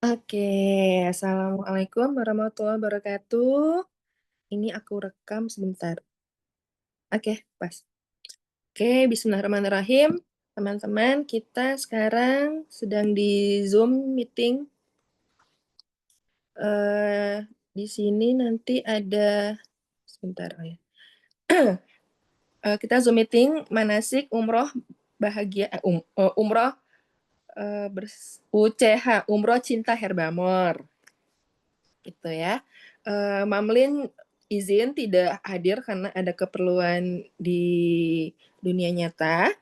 Oke, assalamualaikum warahmatullahi wabarakatuh. Ini aku rekam sebentar. Oke, pas. Oke, bismillahirrahmanirrahim. Teman-teman, kita sekarang sedang di Zoom meeting. Di sini nanti ada sebentar ya. Kita Zoom meeting manasik umroh bahagia umroh UCH umroh cinta Herbamor. Gitu ya. Mamlin izin tidak hadir karena ada keperluan di dunia nyata.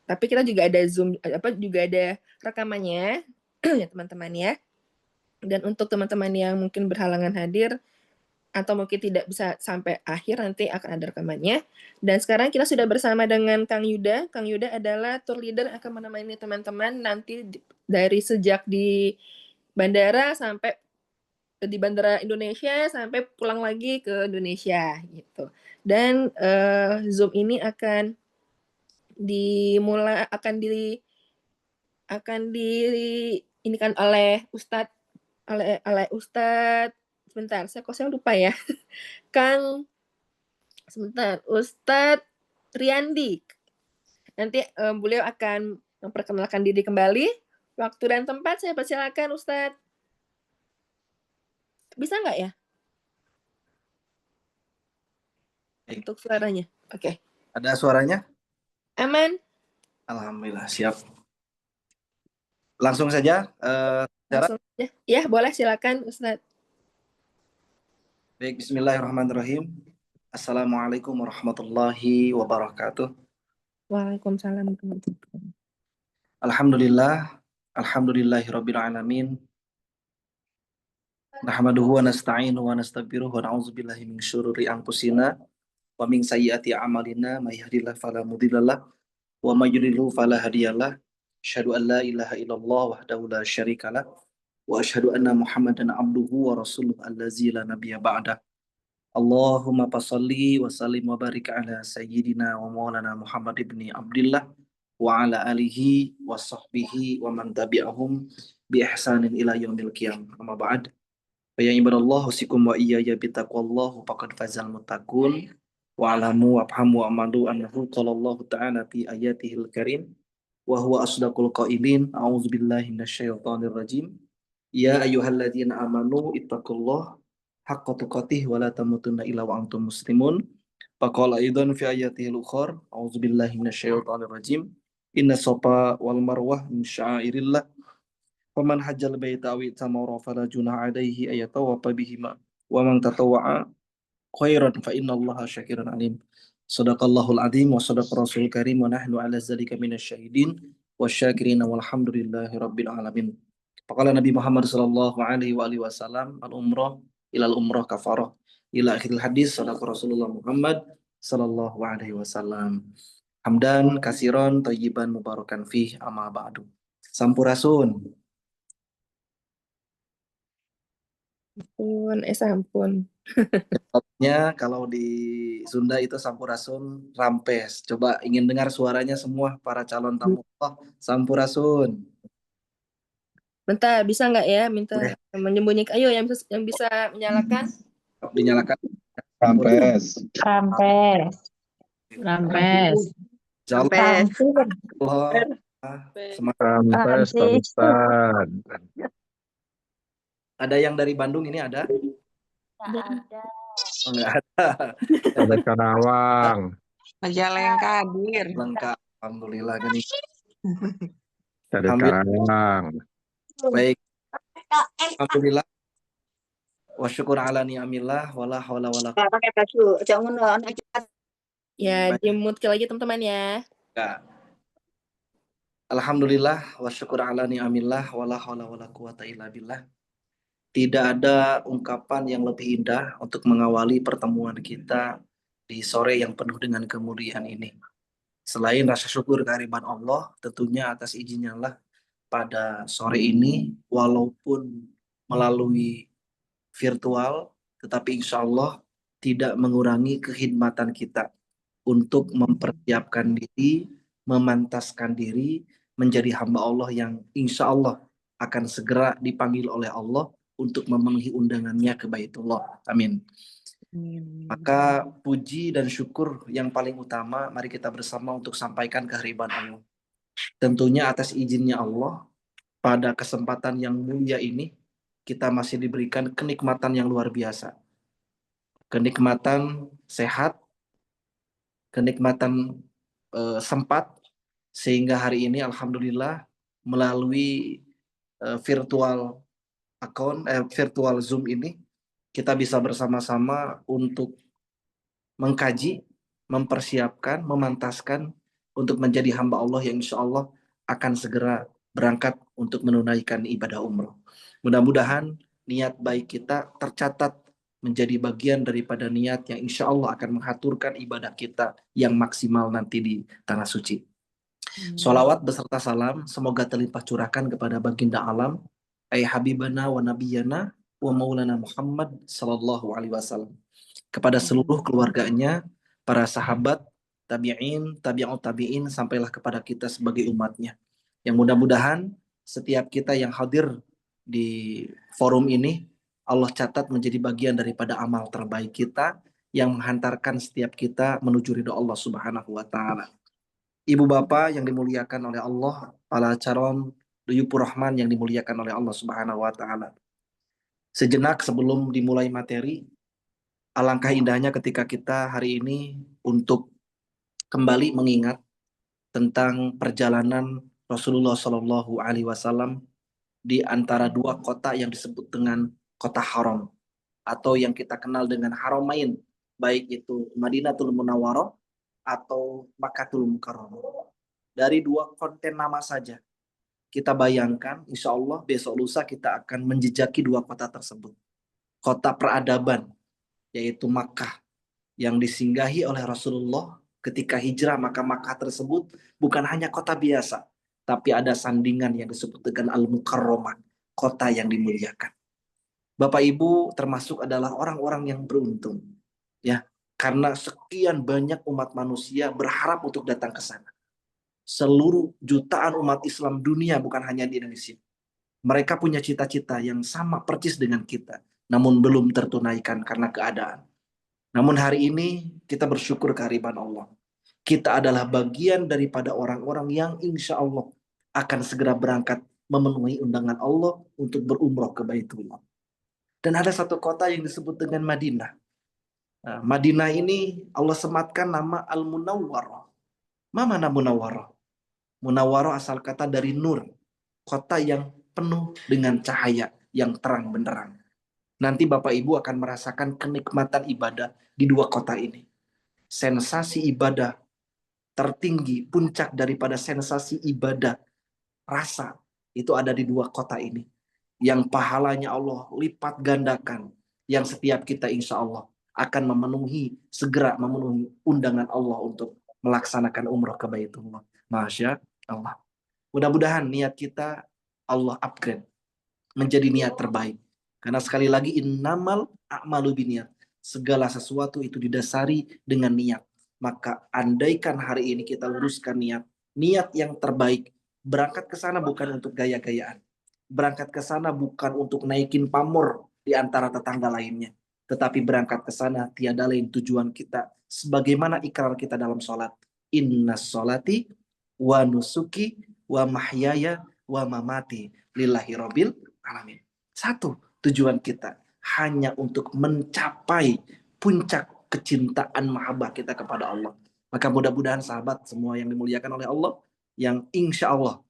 Tapi kita juga ada Zoom juga ada rekamannya ya teman-teman ya. Dan untuk teman-teman yang mungkin berhalangan hadir atau mungkin tidak bisa sampai akhir nanti akan ada rekamannya. Dan sekarang kita sudah bersama dengan Kang Yuda. Kang Yuda adalah tour leader akan menemani teman-teman nanti dari sejak di bandara sampai di bandara Indonesia sampai pulang lagi ke Indonesia gitu. Dan Zoom ini akan dimulai akan di ini kan oleh Ustadz sebentar saya lupa ya. Kang sebentar Ustadz Riyandi. Nanti beliau akan memperkenalkan diri kembali. Waktu dan tempat saya persilakan Ustadz. Bisa nggak ya? Untuk suaranya. Oke. Ada suaranya? Aman? Alhamdulillah, siap. Langsung saja. Langsung aja. Ya, boleh silakan Ustadz. Baik, bismillahirrahmanirrahim. Assalamualaikum warahmatullahi wabarakatuh. Waalaikumsalam. Alhamdulillah, alhamdulillahirabbil alamin. Nahmaduhu wa nasta'inuhu wa nastaghfiruh wa na'udzubillahi min syururi anfusina wa min sayyiati a'malina may yahdihillahu fala mudhillalah wa may yudhlil fala hadiyalah. Asyhadu an la ilaha illallah wahdahu la syarikalah wa asyhadu anna Muhammadan abduhu wa rasuluhu allazi la nabiyya ba'dah. Allahumma fasalli wa sallim wa barik ala sayyidina wa maulana Muhammad ibni Abdillah wa ala alihi wa sahbihi wa man tabi'ahum bi ihsanin ila yaumil qiyamah. Amma ba'd. Fa ya ibadallah usikum wa iyaya bi taqwallah faqad fazal muttaqun wa alamu wa afhamu wa amadu annahu qallallahu ta'ala fi ayatihil karim wa huwa asdaqul qailin. A'udzubillahi minasyaitonir rajim. Ya ayyuhalladzina amanu ittaqullah haqqa tuqatih wa la tamutunna illa wa antum muslimun. Faqala aidan fi ayatihil ukhar, a'udzubillahi minasyaitonir rajim. Inna safa wal marwah min sya'airillah. Faman hajjal baita aw itamara fala junaha alaihi ayatawafa bihima. Wa man tatawwa'a khairan fa innallaha syakirun alim. Shadaqallahul azim wa shadaqa rasul karim wa nahnu ala zalika minasyahidin wasyakirin walhamdulillahi rabbil alamin. Faqala Nabi Muhammad sallallahu alaihi wa alihi wasallam al-umrah ilal umrah kafarah ila akhiril hadis. Sadaqa Rasulullah Muhammad sallallahu alaihi wasallam. Hamdan kasiron thayyiban mubarakan fih, amma ba'du. Sampurasun. Sampun. Kalau di Sunda itu sampurasun rampes. Coba ingin dengar suaranya semua para calon tamu. Sampurasun. Bentar, bisa nggak ya minta menyembunyikan? Ayo yang bisa menyalakan. Dinyalakan. Rampes. Rampes. Rampes. Jalan. Rampes, Ustaz. Ada yang dari Bandung ini ada? Ada. Enggak ada. Ada Karawang. Majalengka hadir. Lengkap. Alhamdulillah gini. Ada Karawang. Baik. Alhamdulillah. Wa syukur ala ni'amillah wala haula wala quwwata. Ya, di-mute lagi teman-teman ya. Alhamdulillah wa syukur ala ni'amillah wala haula wala quwwata illa billah. Tidak ada ungkapan yang lebih indah untuk mengawali pertemuan kita di sore yang penuh dengan kemuliaan ini. Selain rasa syukur kehadiran Allah, tentunya atas izinnya lah pada sore ini, walaupun melalui virtual, tetapi insya Allah tidak mengurangi kekhidmatan kita untuk mempersiapkan diri, memantaskan diri menjadi hamba Allah yang insya Allah akan segera dipanggil oleh Allah untuk memenuhi undangannya ke Baitullah. Amin. Maka puji dan syukur yang paling utama mari kita bersama untuk sampaikan kehadiran Allah. Tentunya atas izinnya Allah, pada kesempatan yang mulia ini kita masih diberikan kenikmatan yang luar biasa. Kenikmatan sehat, kenikmatan sempat, sehingga hari ini alhamdulillah melalui virtual Zoom ini kita bisa bersama-sama untuk mengkaji, mempersiapkan, memantaskan untuk menjadi hamba Allah yang insya Allah akan segera berangkat untuk menunaikan ibadah umroh. Mudah-mudahan niat baik kita tercatat menjadi bagian daripada niat yang insya Allah akan mengaturkan ibadah kita yang maksimal nanti di Tanah Suci. Sholawat beserta salam semoga terlimpah curahkan kepada baginda alam, Habibana wa Nabiyana wa Maulana Muhammad sallallahu alaihi wasallam, kepada seluruh keluarganya, para sahabat, tabi'in, tabi'ut tabi'in, sampailah kepada kita sebagai umatnya. Yang mudah-mudahan setiap kita yang hadir di forum ini, Allah catat menjadi bagian daripada amal terbaik kita yang menghantarkan setiap kita menuju ridho Allah Subhanahu wa Ta'ala. Ibu bapak yang dimuliakan oleh Allah, para calon duyupur rahman yang dimuliakan oleh Allah Subhanahu wa Ta'ala. Sejenak sebelum dimulai materi, alangkah indahnya ketika kita hari ini untuk kembali mengingat tentang perjalanan Rasulullah Shallallahu Alaihi Wasallam di antara dua kota yang disebut dengan kota haram atau yang kita kenal dengan Haramain, baik itu Madinatul Munawwarah atau Makkahul Mukarramah. Dari dua konten nama saja kita bayangkan, insya Allah besok lusa kita akan menjejaki dua kota tersebut. Kota peradaban, yaitu Makkah, yang disinggahi oleh Rasulullah ketika hijrah. Maka Makkah tersebut bukan hanya kota biasa, tapi ada sandingan yang disebut dengan Al-Mukarramah, kota yang dimuliakan. Bapak Ibu termasuk adalah orang-orang yang beruntung, ya, karena sekian banyak umat manusia berharap untuk datang ke sana. Seluruh jutaan umat Islam dunia, bukan hanya di Indonesia, mereka punya cita-cita yang sama persis dengan kita, namun belum tertunaikan karena keadaan. Namun hari ini kita bersyukur kehadiran Allah. Kita adalah bagian daripada orang-orang yang insya Allah akan segera berangkat memenuhi undangan Allah untuk berumroh ke Baitullah. Dan ada satu kota yang disebut dengan Madinah. Nah, Madinah ini Allah sematkan nama Al-Munawwarah. Mana Munawwarah? Munawwarah asal kata dari nur, kota yang penuh dengan cahaya yang terang benderang. Nanti Bapak Ibu akan merasakan kenikmatan ibadah di dua kota ini. Sensasi ibadah tertinggi, puncak daripada sensasi ibadah, rasa, itu ada di dua kota ini. Yang pahalanya Allah lipat gandakan. Yang setiap kita insya Allah akan segera memenuhi undangan Allah untuk melaksanakan umroh ke Baitullah. Masya Allah. Mudah-mudahan niat kita Allah upgrade menjadi niat terbaik. Karena sekali lagi innamal a'malu binniat. Segala sesuatu itu didasari dengan niat. Maka andaikan hari ini kita luruskan niat yang terbaik. Berangkat ke sana bukan untuk gaya-gayaan. Berangkat ke sana bukan untuk naikin pamor di antara tetangga lainnya. Tetapi berangkat ke sana tiada lain tujuan kita. Sebagaimana ikrar kita dalam sholat. Inna sholati wa nusuki wa mahyaya wa mamati lillahi rabbil alamin. Satu tujuan kita hanya untuk mencapai puncak kecintaan mahabbah kita kepada Allah. Maka mudah-mudahan sahabat semua yang dimuliakan oleh Allah, yang insya Allah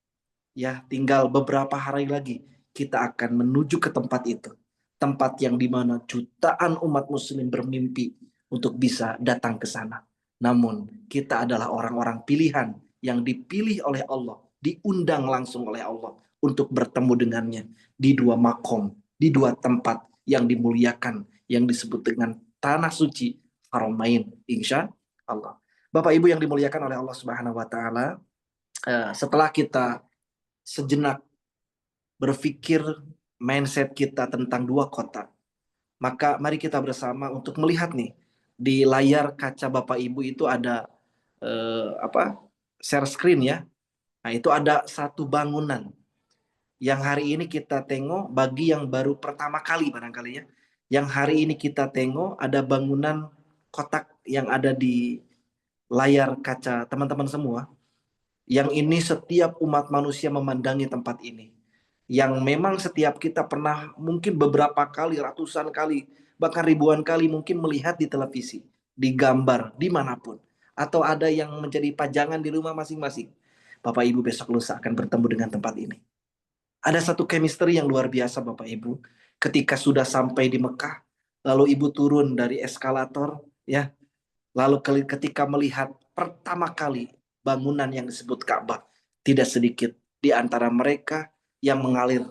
ya tinggal beberapa hari lagi kita akan menuju ke tempat itu. Tempat yang dimana jutaan umat muslim bermimpi untuk bisa datang ke sana. Namun kita adalah orang-orang pilihan yang dipilih oleh Allah, diundang langsung oleh Allah untuk bertemu dengannya di dua makom, di dua tempat yang dimuliakan, yang disebut dengan Tanah Suci Haramain, insya Allah. Bapak Ibu yang dimuliakan oleh Allah Subhanahu wa Ta'ala, setelah kita sejenak berpikir mindset kita tentang dua kota, maka mari kita bersama untuk melihat nih di layar kaca Bapak Ibu itu ada share screen ya. Nah, itu ada satu bangunan Yang hari ini kita tengok bagi yang baru pertama kali barangkali ya. Yang hari ini kita tengok ada bangunan kotak yang ada di layar kaca teman-teman semua. Yang ini setiap umat manusia memandangi tempat ini. Yang memang setiap kita pernah mungkin beberapa kali, ratusan kali, bahkan ribuan kali mungkin melihat di televisi, di gambar, dimanapun. Atau ada yang menjadi pajangan di rumah masing-masing. Bapak Ibu besok lusa akan bertemu dengan tempat ini. Ada satu chemistry yang luar biasa Bapak Ibu. Ketika sudah sampai di Mekah, lalu Ibu turun dari eskalator, ya. Lalu ketika melihat pertama kali bangunan yang disebut Ka'bah, tidak sedikit di antara mereka yang mengalir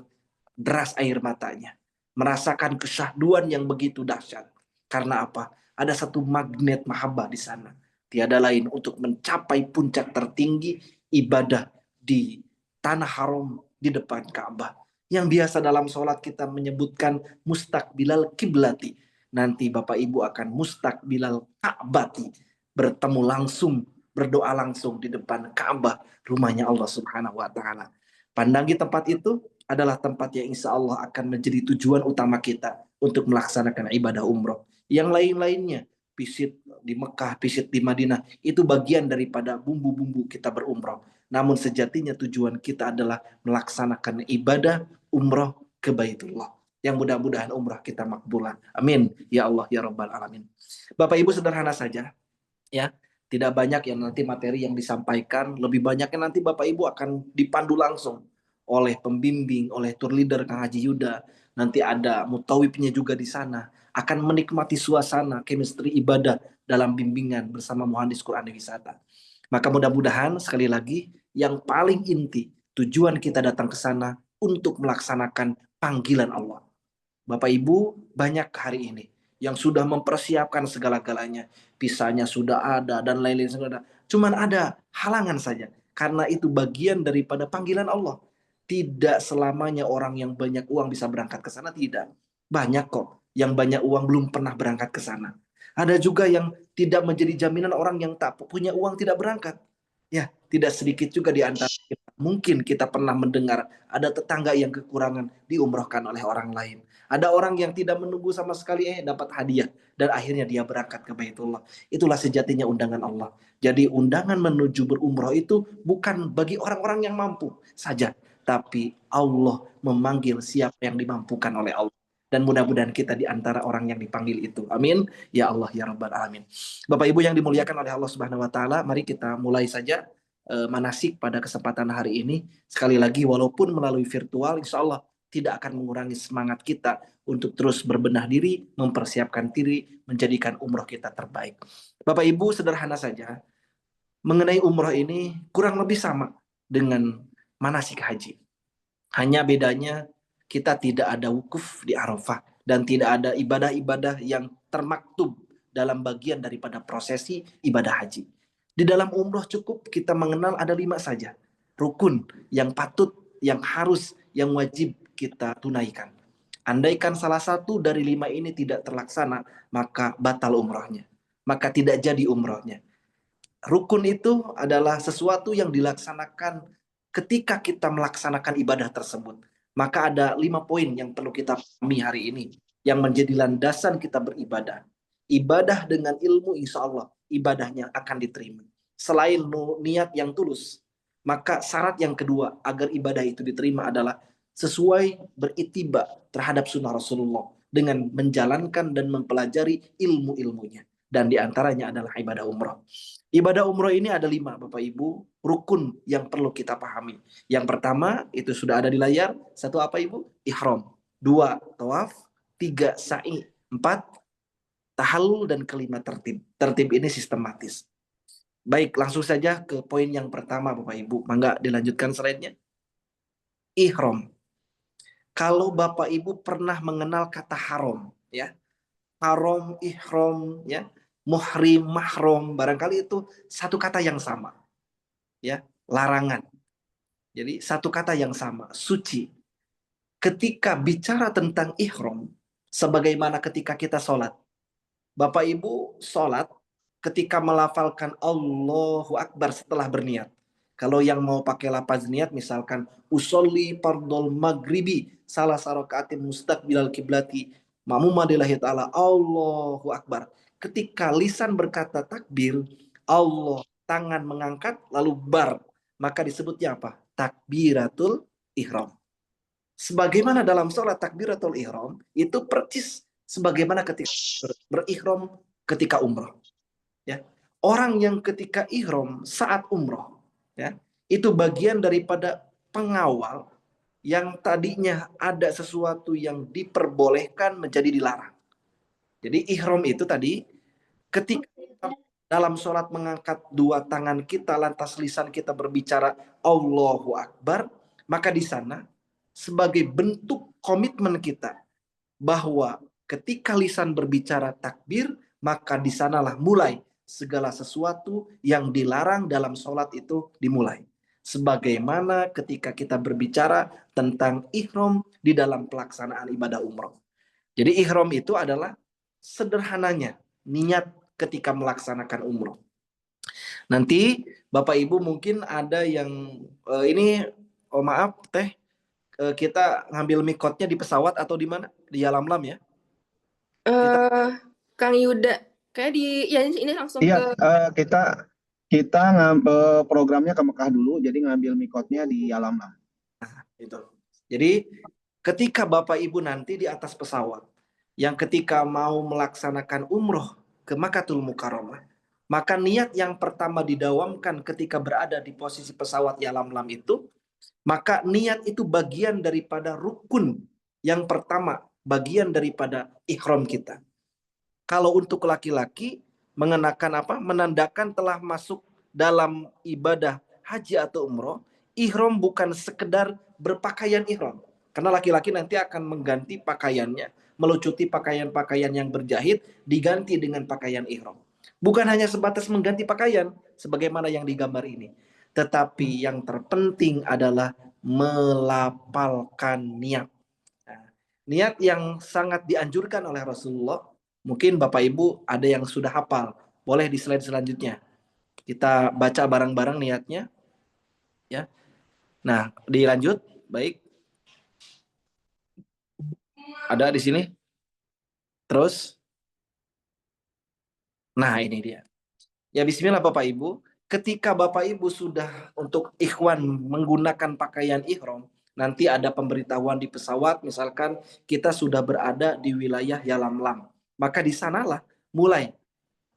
deras air matanya. Merasakan kesyahduan yang begitu dahsyat. Karena apa? Ada satu magnet mahabbah di sana. Tiada lain untuk mencapai puncak tertinggi ibadah di tanah haram di depan Ka'bah. Yang biasa dalam sholat kita menyebutkan mustaqbilal kiblati. Nanti Bapak Ibu akan mustaqbilal Ka'bati. Bertemu langsung, berdoa langsung di depan Ka'bah, rumahnya Allah Subhanahu wa Ta'ala. Pandangi tempat itu adalah tempat yang insya Allah akan menjadi tujuan utama kita untuk melaksanakan ibadah umroh. Yang lain-lainnya, visit di Mekah, visit di Madinah, itu bagian daripada bumbu-bumbu kita berumroh. Namun sejatinya tujuan kita adalah melaksanakan ibadah umroh ke Baitullah. Yang mudah-mudahan umrah kita makbulah. Amin. Ya Allah, ya Rabbal Alamin. Bapak Ibu sederhana saja. Ya, tidak banyak yang nanti materi yang disampaikan. Lebih banyaknya nanti Bapak Ibu akan dipandu langsung oleh pembimbing, oleh tour leader Kang Haji Yuda. Nanti ada mutawibnya juga di sana. Akan menikmati suasana, chemistry ibadah dalam bimbingan bersama Muhandis Quran dan Wisata. Maka mudah-mudahan sekali lagi yang paling inti tujuan kita datang ke sana untuk melaksanakan panggilan Allah. Bapak Ibu banyak hari ini yang sudah mempersiapkan segala-galanya. Pisahnya sudah ada dan lain-lain sudah ada. Cuman ada halangan saja. Karena itu bagian daripada panggilan Allah. Tidak selamanya orang yang banyak uang bisa berangkat ke sana, tidak. Banyak kok yang banyak uang belum pernah berangkat ke sana. Ada juga yang tidak menjadi jaminan orang yang tak punya uang tidak berangkat. Ya, tidak sedikit juga di antara kita. Mungkin kita pernah mendengar ada tetangga yang kekurangan diumrohkan oleh orang lain. Ada orang yang tidak menunggu sama sekali dapat hadiah dan akhirnya dia berangkat ke Baitullah. Itulah sejatinya undangan Allah. Jadi undangan menuju berumroh itu bukan bagi orang-orang yang mampu saja, tapi Allah memanggil siapa yang dimampukan oleh Allah. Dan mudah-mudahan kita di antara orang yang dipanggil itu. Amin. Ya Allah ya Rabbal Alamin. Bapak Ibu yang dimuliakan oleh Allah Subhanahu wa taala, mari kita mulai saja manasik pada kesempatan hari ini. Sekali lagi walaupun melalui virtual, insya Allah tidak akan mengurangi semangat kita untuk terus berbenah diri, mempersiapkan diri, menjadikan umroh kita terbaik. Bapak Ibu sederhana saja, mengenai umroh ini kurang lebih sama dengan manasik haji. Hanya bedanya kita tidak ada wukuf di Arafah dan tidak ada ibadah-ibadah yang termaktub dalam bagian daripada prosesi ibadah haji. Di dalam umroh cukup kita mengenal ada 5 saja. Rukun yang patut, yang harus, yang wajib kita tunaikan. Andaikan salah satu dari 5 ini tidak terlaksana, maka batal umrohnya. Maka tidak jadi umrohnya. Rukun itu adalah sesuatu yang dilaksanakan ketika kita melaksanakan ibadah tersebut. Maka ada 5 poin yang perlu kita pahami hari ini. Yang menjadi landasan kita beribadah. Ibadah dengan ilmu insya Allah ibadahnya akan diterima. Selain niat yang tulus, maka syarat yang kedua agar ibadah itu diterima adalah sesuai beritiba terhadap sunnah Rasulullah dengan menjalankan dan mempelajari ilmu-ilmunya. Dan diantaranya adalah ibadah umroh. Ibadah umroh ini ada 5 Bapak Ibu rukun yang perlu kita pahami. Yang pertama itu sudah ada di layar. 1 apa Ibu? Ihram. 2 tawaf. 3 sa'i. 4 tahallul dan 5 tertib. Tertib ini sistematis. Baik, langsung saja ke poin yang pertama Bapak Ibu. Mangga dilanjutkan slide-nya. Ihram. Kalau Bapak Ibu pernah mengenal kata haram, ya. Haram, ihram, ya. Muhrim, mahram, barangkali itu satu kata yang sama. Ya, larangan. Jadi satu kata yang sama, suci. Ketika bicara tentang ihram, sebagaimana ketika kita sholat. Bapak Ibu sholat ketika melafalkan Allahu Akbar setelah berniat. Kalau yang mau pakai lafaz niat misalkan usolli fardol maghribi salah sarokaatin mustaqbilal kiblati ma'mumadillahi ta'ala Allahu Akbar. Ketika lisan berkata takbir, Allah tangan mengangkat lalu bar, maka disebutnya apa? Takbiratul ihram. Sebagaimana dalam sholat takbiratul ihram itu persis sebagaimana ketika berihram ketika umrah. Ya. Orang yang ketika ihram saat umrah, ya, itu bagian daripada pengawal yang tadinya ada sesuatu yang diperbolehkan menjadi dilarang. Jadi ihram itu tadi ketika dalam sholat mengangkat dua tangan kita lantas lisan kita berbicara Allahu Akbar, maka di sana sebagai bentuk komitmen kita bahwa ketika lisan berbicara takbir, maka di sanalah mulai segala sesuatu yang dilarang dalam sholat itu dimulai. Sebagaimana ketika kita berbicara tentang ihram di dalam pelaksanaan ibadah umroh. Jadi ihram itu adalah sederhananya niat ketika melaksanakan umroh. Nanti Bapak Ibu mungkin ada yang ini maaf Teh, kita ngambil mikotnya di pesawat atau di mana? Di Yalamlam ya? Kang Yuda, kayak di ya ini langsung Iya, ke kita ngambil programnya ke Mekah dulu, jadi ngambil mikotnya di Yalamlam. Itu. Jadi ketika Bapak Ibu nanti di atas pesawat, yang ketika mau melaksanakan umroh ke Makkatul Mukarramah, maka niat yang pertama didawamkan ketika berada di posisi pesawat Yalamlam itu, maka niat itu bagian daripada rukun yang pertama, bagian daripada ihram kita. Kalau untuk laki-laki mengenakan apa? Menandakan telah masuk dalam ibadah haji atau umroh, ihram bukan sekedar berpakaian ihram. Karena laki-laki nanti akan mengganti pakaiannya, melucuti pakaian-pakaian yang berjahit, diganti dengan pakaian ihram. Bukan hanya sebatas mengganti pakaian, sebagaimana yang digambar ini. Tetapi yang terpenting adalah melapalkan niat. Nah, niat yang sangat dianjurkan oleh Rasulullah. Mungkin Bapak Ibu ada yang sudah hafal. Boleh di slide selanjutnya. Kita baca bareng-bareng niatnya. Ya. Nah, dilanjut. Baik. Ada di sini? Terus? Nah, ini dia. Ya bismillah Bapak Ibu. Ketika Bapak Ibu sudah untuk ikhwan menggunakan pakaian ihram, nanti ada pemberitahuan di pesawat, misalkan kita sudah berada di wilayah Yalamlam. Maka di sanalah mulai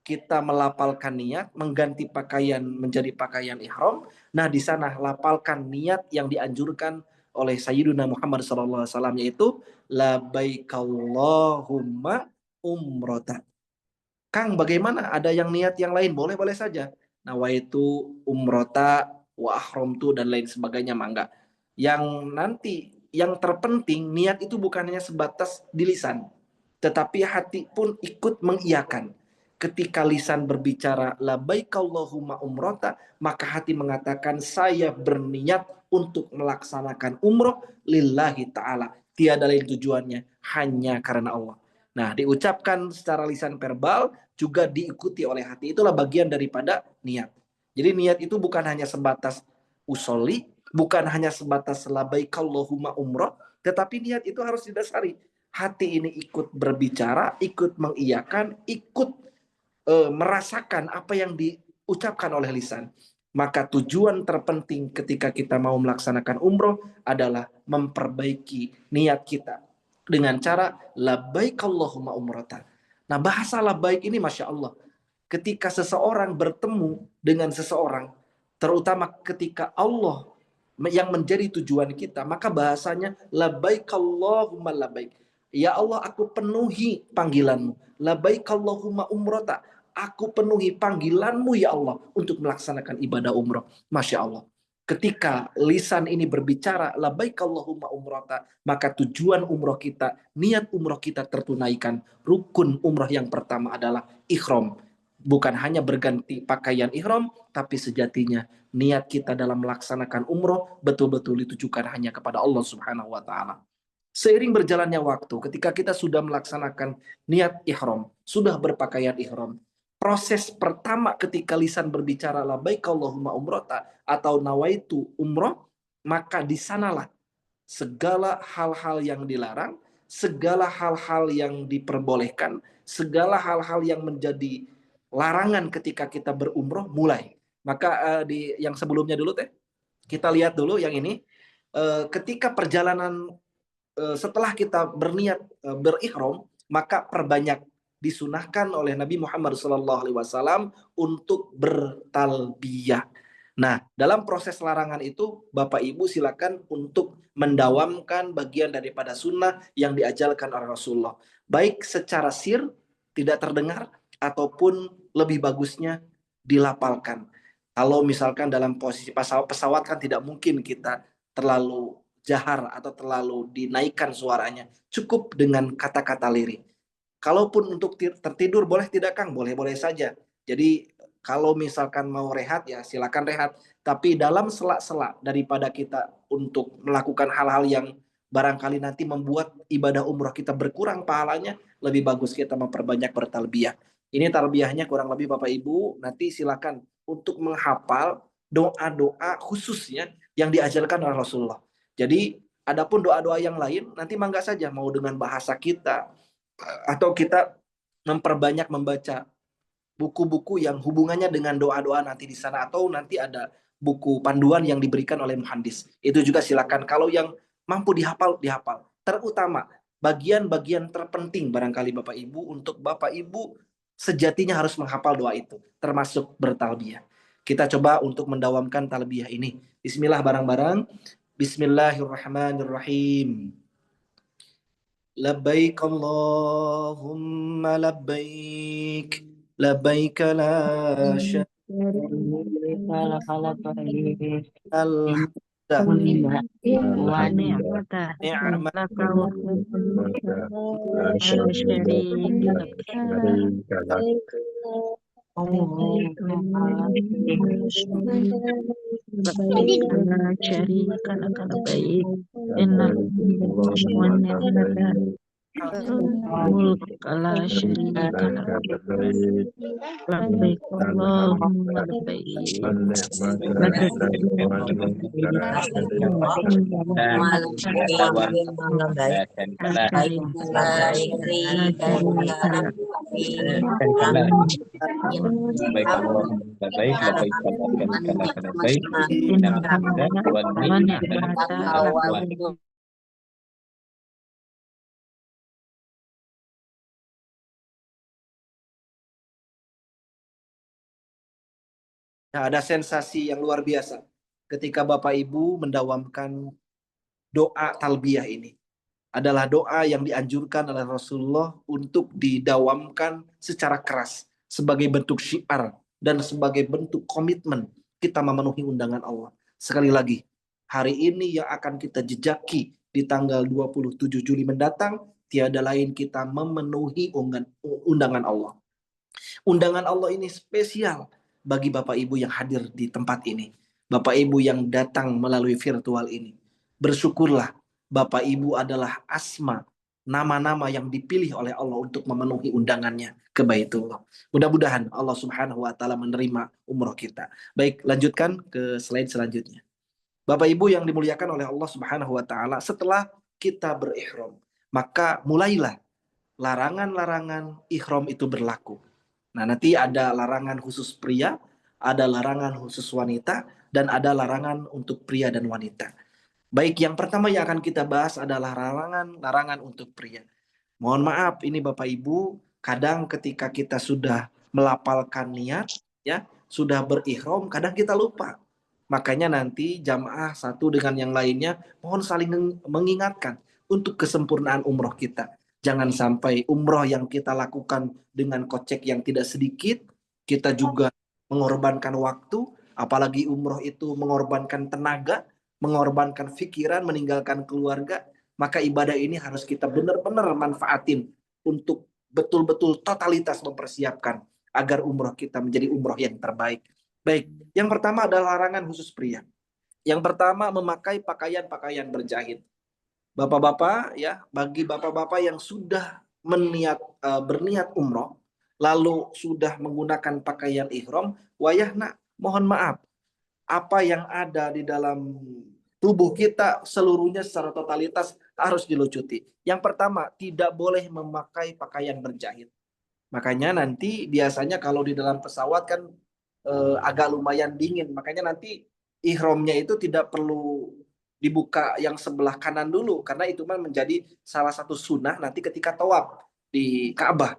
kita melapalkan niat, mengganti pakaian menjadi pakaian ihram. Nah, di sana lapalkan niat yang dianjurkan oleh Sayyiduna Muhammad SAW, yaitu labbaik Allahumma umratan. Kang, bagaimana? Ada yang niat yang lain? Boleh-boleh saja. Nawaitu umrota wa ahramtu dan lain sebagainya, mangga. Yang nanti yang terpenting niat itu bukan hanya sebatas di lisan, tetapi hati pun ikut mengiyakan. Ketika lisan berbicara labbaik Allahumma umrota, maka hati mengatakan saya berniat untuk melaksanakan umroh lillahi ta'ala. Tiada lain tujuannya, hanya karena Allah. Nah, diucapkan secara lisan verbal juga diikuti oleh hati. Itulah bagian daripada niat. Jadi niat itu bukan hanya sebatas usolli, bukan hanya sebatas labbaik Allahumma umroh, tetapi niat itu harus didasari. Hati ini ikut berbicara, ikut mengiyakan, ikut merasakan apa yang diucapkan oleh lisan. Maka tujuan terpenting ketika kita mau melaksanakan umroh adalah memperbaiki niat kita dengan cara labbaik Allahumma umratan. Nah, bahasa labbaik ini Masya Allah, ketika seseorang bertemu dengan seseorang, terutama ketika Allah yang menjadi tujuan kita, maka bahasanya labbaik Allahumma labbaik. Ya Allah, aku penuhi panggilanmu. Labbaik Allahumma umrata. Aku penuhi panggilanmu ya Allah untuk melaksanakan ibadah umroh. Masya Allah. Ketika lisan ini berbicara labbaik Allahumma umrata, maka tujuan umroh kita, niat umroh kita tertunaikan. Rukun umroh yang pertama adalah ihram. Bukan hanya berganti pakaian ihram, tapi sejatinya niat kita dalam melaksanakan umroh betul-betul ditujukan hanya kepada Allah Subhanahu wa taala. Seiring berjalannya waktu, ketika kita sudah melaksanakan niat ihram, sudah berpakaian ihram, proses pertama ketika lisan berbicara labbaik Allahumma umrata atau nawaitu umroh, maka di sanalah segala hal-hal yang dilarang, segala hal-hal yang diperbolehkan, segala hal-hal yang menjadi larangan ketika kita berumroh mulai. Maka di yang sebelumnya dulu teh, kita lihat dulu yang ini. Ketika perjalanan setelah kita berniat berihram, maka perbanyak disunahkan oleh Nabi Muhammad SAW untuk bertalbiyah. Nah, dalam proses larangan itu, Bapak Ibu silakan untuk mendawamkan bagian daripada sunnah yang diajarkan oleh Rasulullah. Baik secara sir, tidak terdengar, ataupun lebih bagusnya dilapalkan. Kalau misalkan dalam posisi pesawat kan tidak mungkin kita terlalu jahar atau terlalu dinaikkan suaranya. Cukup dengan kata-kata lirik. Kalaupun untuk tertidur boleh tidak Kang? Boleh-boleh saja. Jadi kalau misalkan mau rehat ya silakan rehat. Tapi dalam sela-sela daripada kita untuk melakukan hal-hal yang barangkali nanti membuat ibadah umroh kita berkurang pahalanya, lebih bagus kita memperbanyak bertalbiyah. Ini talbiyahnya kurang lebih Bapak Ibu, nanti silakan untuk menghafal doa-doa khususnya yang diajarkan oleh Rasulullah. Jadi adapun doa-doa yang lain nanti mangga saja mau dengan bahasa kita, atau kita memperbanyak membaca buku-buku yang hubungannya dengan doa-doa nanti di sana, atau nanti ada buku panduan yang diberikan oleh muhandis. Itu juga silakan. Kalau yang mampu dihafal, dihafal. Terutama bagian-bagian terpenting barangkali Bapak Ibu, untuk Bapak Ibu sejatinya harus menghafal doa itu, termasuk bertalbiyah. Kita coba untuk mendawamkan talbiyah ini. Bismillah bareng-bareng. Bismillahirrahmanirrahim. Labbaik Allahumma labbaik. Labbaik la syarika Labbaik Allahumma labbaik. Nah, ada sensasi yang luar biasa ketika Bapak Ibu mendawamkan doa talbiyah ini. Adalah doa yang dianjurkan oleh Rasulullah untuk didawamkan secara keras sebagai bentuk syiar dan sebagai bentuk komitmen kita memenuhi undangan Allah. Sekali lagi, hari ini yang akan kita jejaki di tanggal 27 Juli mendatang, tiada lain kita memenuhi undangan Allah. Undangan Allah ini spesial bagi Bapak Ibu yang hadir di tempat ini. Bapak Ibu yang datang melalui virtual ini. Bersyukurlah Bapak Ibu adalah asma, nama-nama yang dipilih oleh Allah untuk memenuhi undangannya ke Baitullah. Mudah-mudahan Allah Subhanahu wa taala menerima umroh kita. Baik, lanjutkan ke slide selanjutnya. Bapak Ibu yang dimuliakan oleh Allah Subhanahu wa taala, setelah kita berihram, maka mulailah larangan-larangan ihram itu berlaku. Nah, nanti ada larangan khusus pria, ada larangan khusus wanita, dan ada larangan untuk pria dan wanita. Baik, yang pertama yang akan kita bahas adalah larangan untuk pria. Mohon maaf, ini Bapak Ibu, kadang ketika kita sudah melapalkan niat, ya, sudah berihram, kadang kita lupa. Makanya nanti jamaah satu dengan yang lainnya, mohon saling mengingatkan untuk kesempurnaan umroh kita. Jangan sampai umroh yang kita lakukan dengan kocek yang tidak sedikit, kita juga mengorbankan waktu, apalagi umroh itu mengorbankan tenaga, mengorbankan pikiran, meninggalkan keluarga, maka ibadah ini harus kita benar-benar manfaatin untuk betul-betul totalitas mempersiapkan agar umroh kita menjadi umroh yang terbaik. Baik, yang pertama adalah larangan khusus pria. Yang pertama, memakai pakaian-pakaian berjahit. Bapak-bapak ya, bagi bapak-bapak yang sudah berniat umroh, lalu sudah menggunakan pakaian ihram, wayahna mohon maaf, apa yang ada di dalam tubuh kita seluruhnya secara totalitas harus dilucuti. Yang pertama, tidak boleh memakai pakaian berjahit. Makanya nanti biasanya kalau di dalam pesawat kan agak lumayan dingin. Makanya nanti ihramnya itu tidak perlu dibuka yang sebelah kanan dulu. Karena itu menjadi salah satu sunnah nanti ketika tawaf di Ka'bah.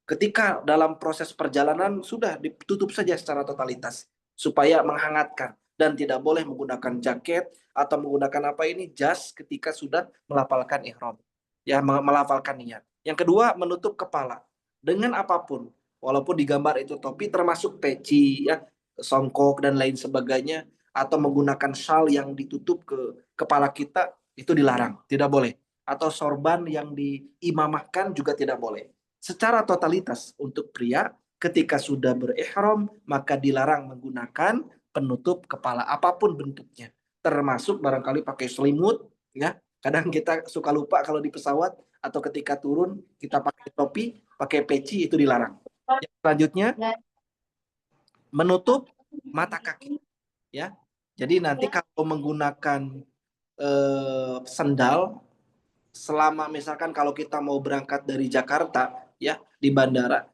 Ketika dalam proses perjalanan sudah ditutup saja secara totalitas. Supaya menghangatkan. Dan tidak boleh menggunakan jaket atau menggunakan jas ketika sudah melafalkan ihram. Ya, melafalkan niat. Yang kedua, menutup kepala dengan apapun, walaupun digambar itu topi, termasuk peci, ya, songkok dan lain sebagainya, atau menggunakan shawl yang ditutup ke kepala kita, itu dilarang, tidak boleh. Atau sorban yang diimamahkan juga tidak boleh. Secara totalitas untuk pria, ketika sudah berihram, maka dilarang menggunakan penutup kepala apapun bentuknya, termasuk barangkali pakai selimut, ya. Kadang kita suka lupa kalau di pesawat atau ketika turun kita pakai topi, pakai peci, itu dilarang. Yang selanjutnya, menutup mata kaki, ya. Jadi nanti kalau menggunakan sendal, selama misalkan kalau kita mau berangkat dari Jakarta, ya, di bandara,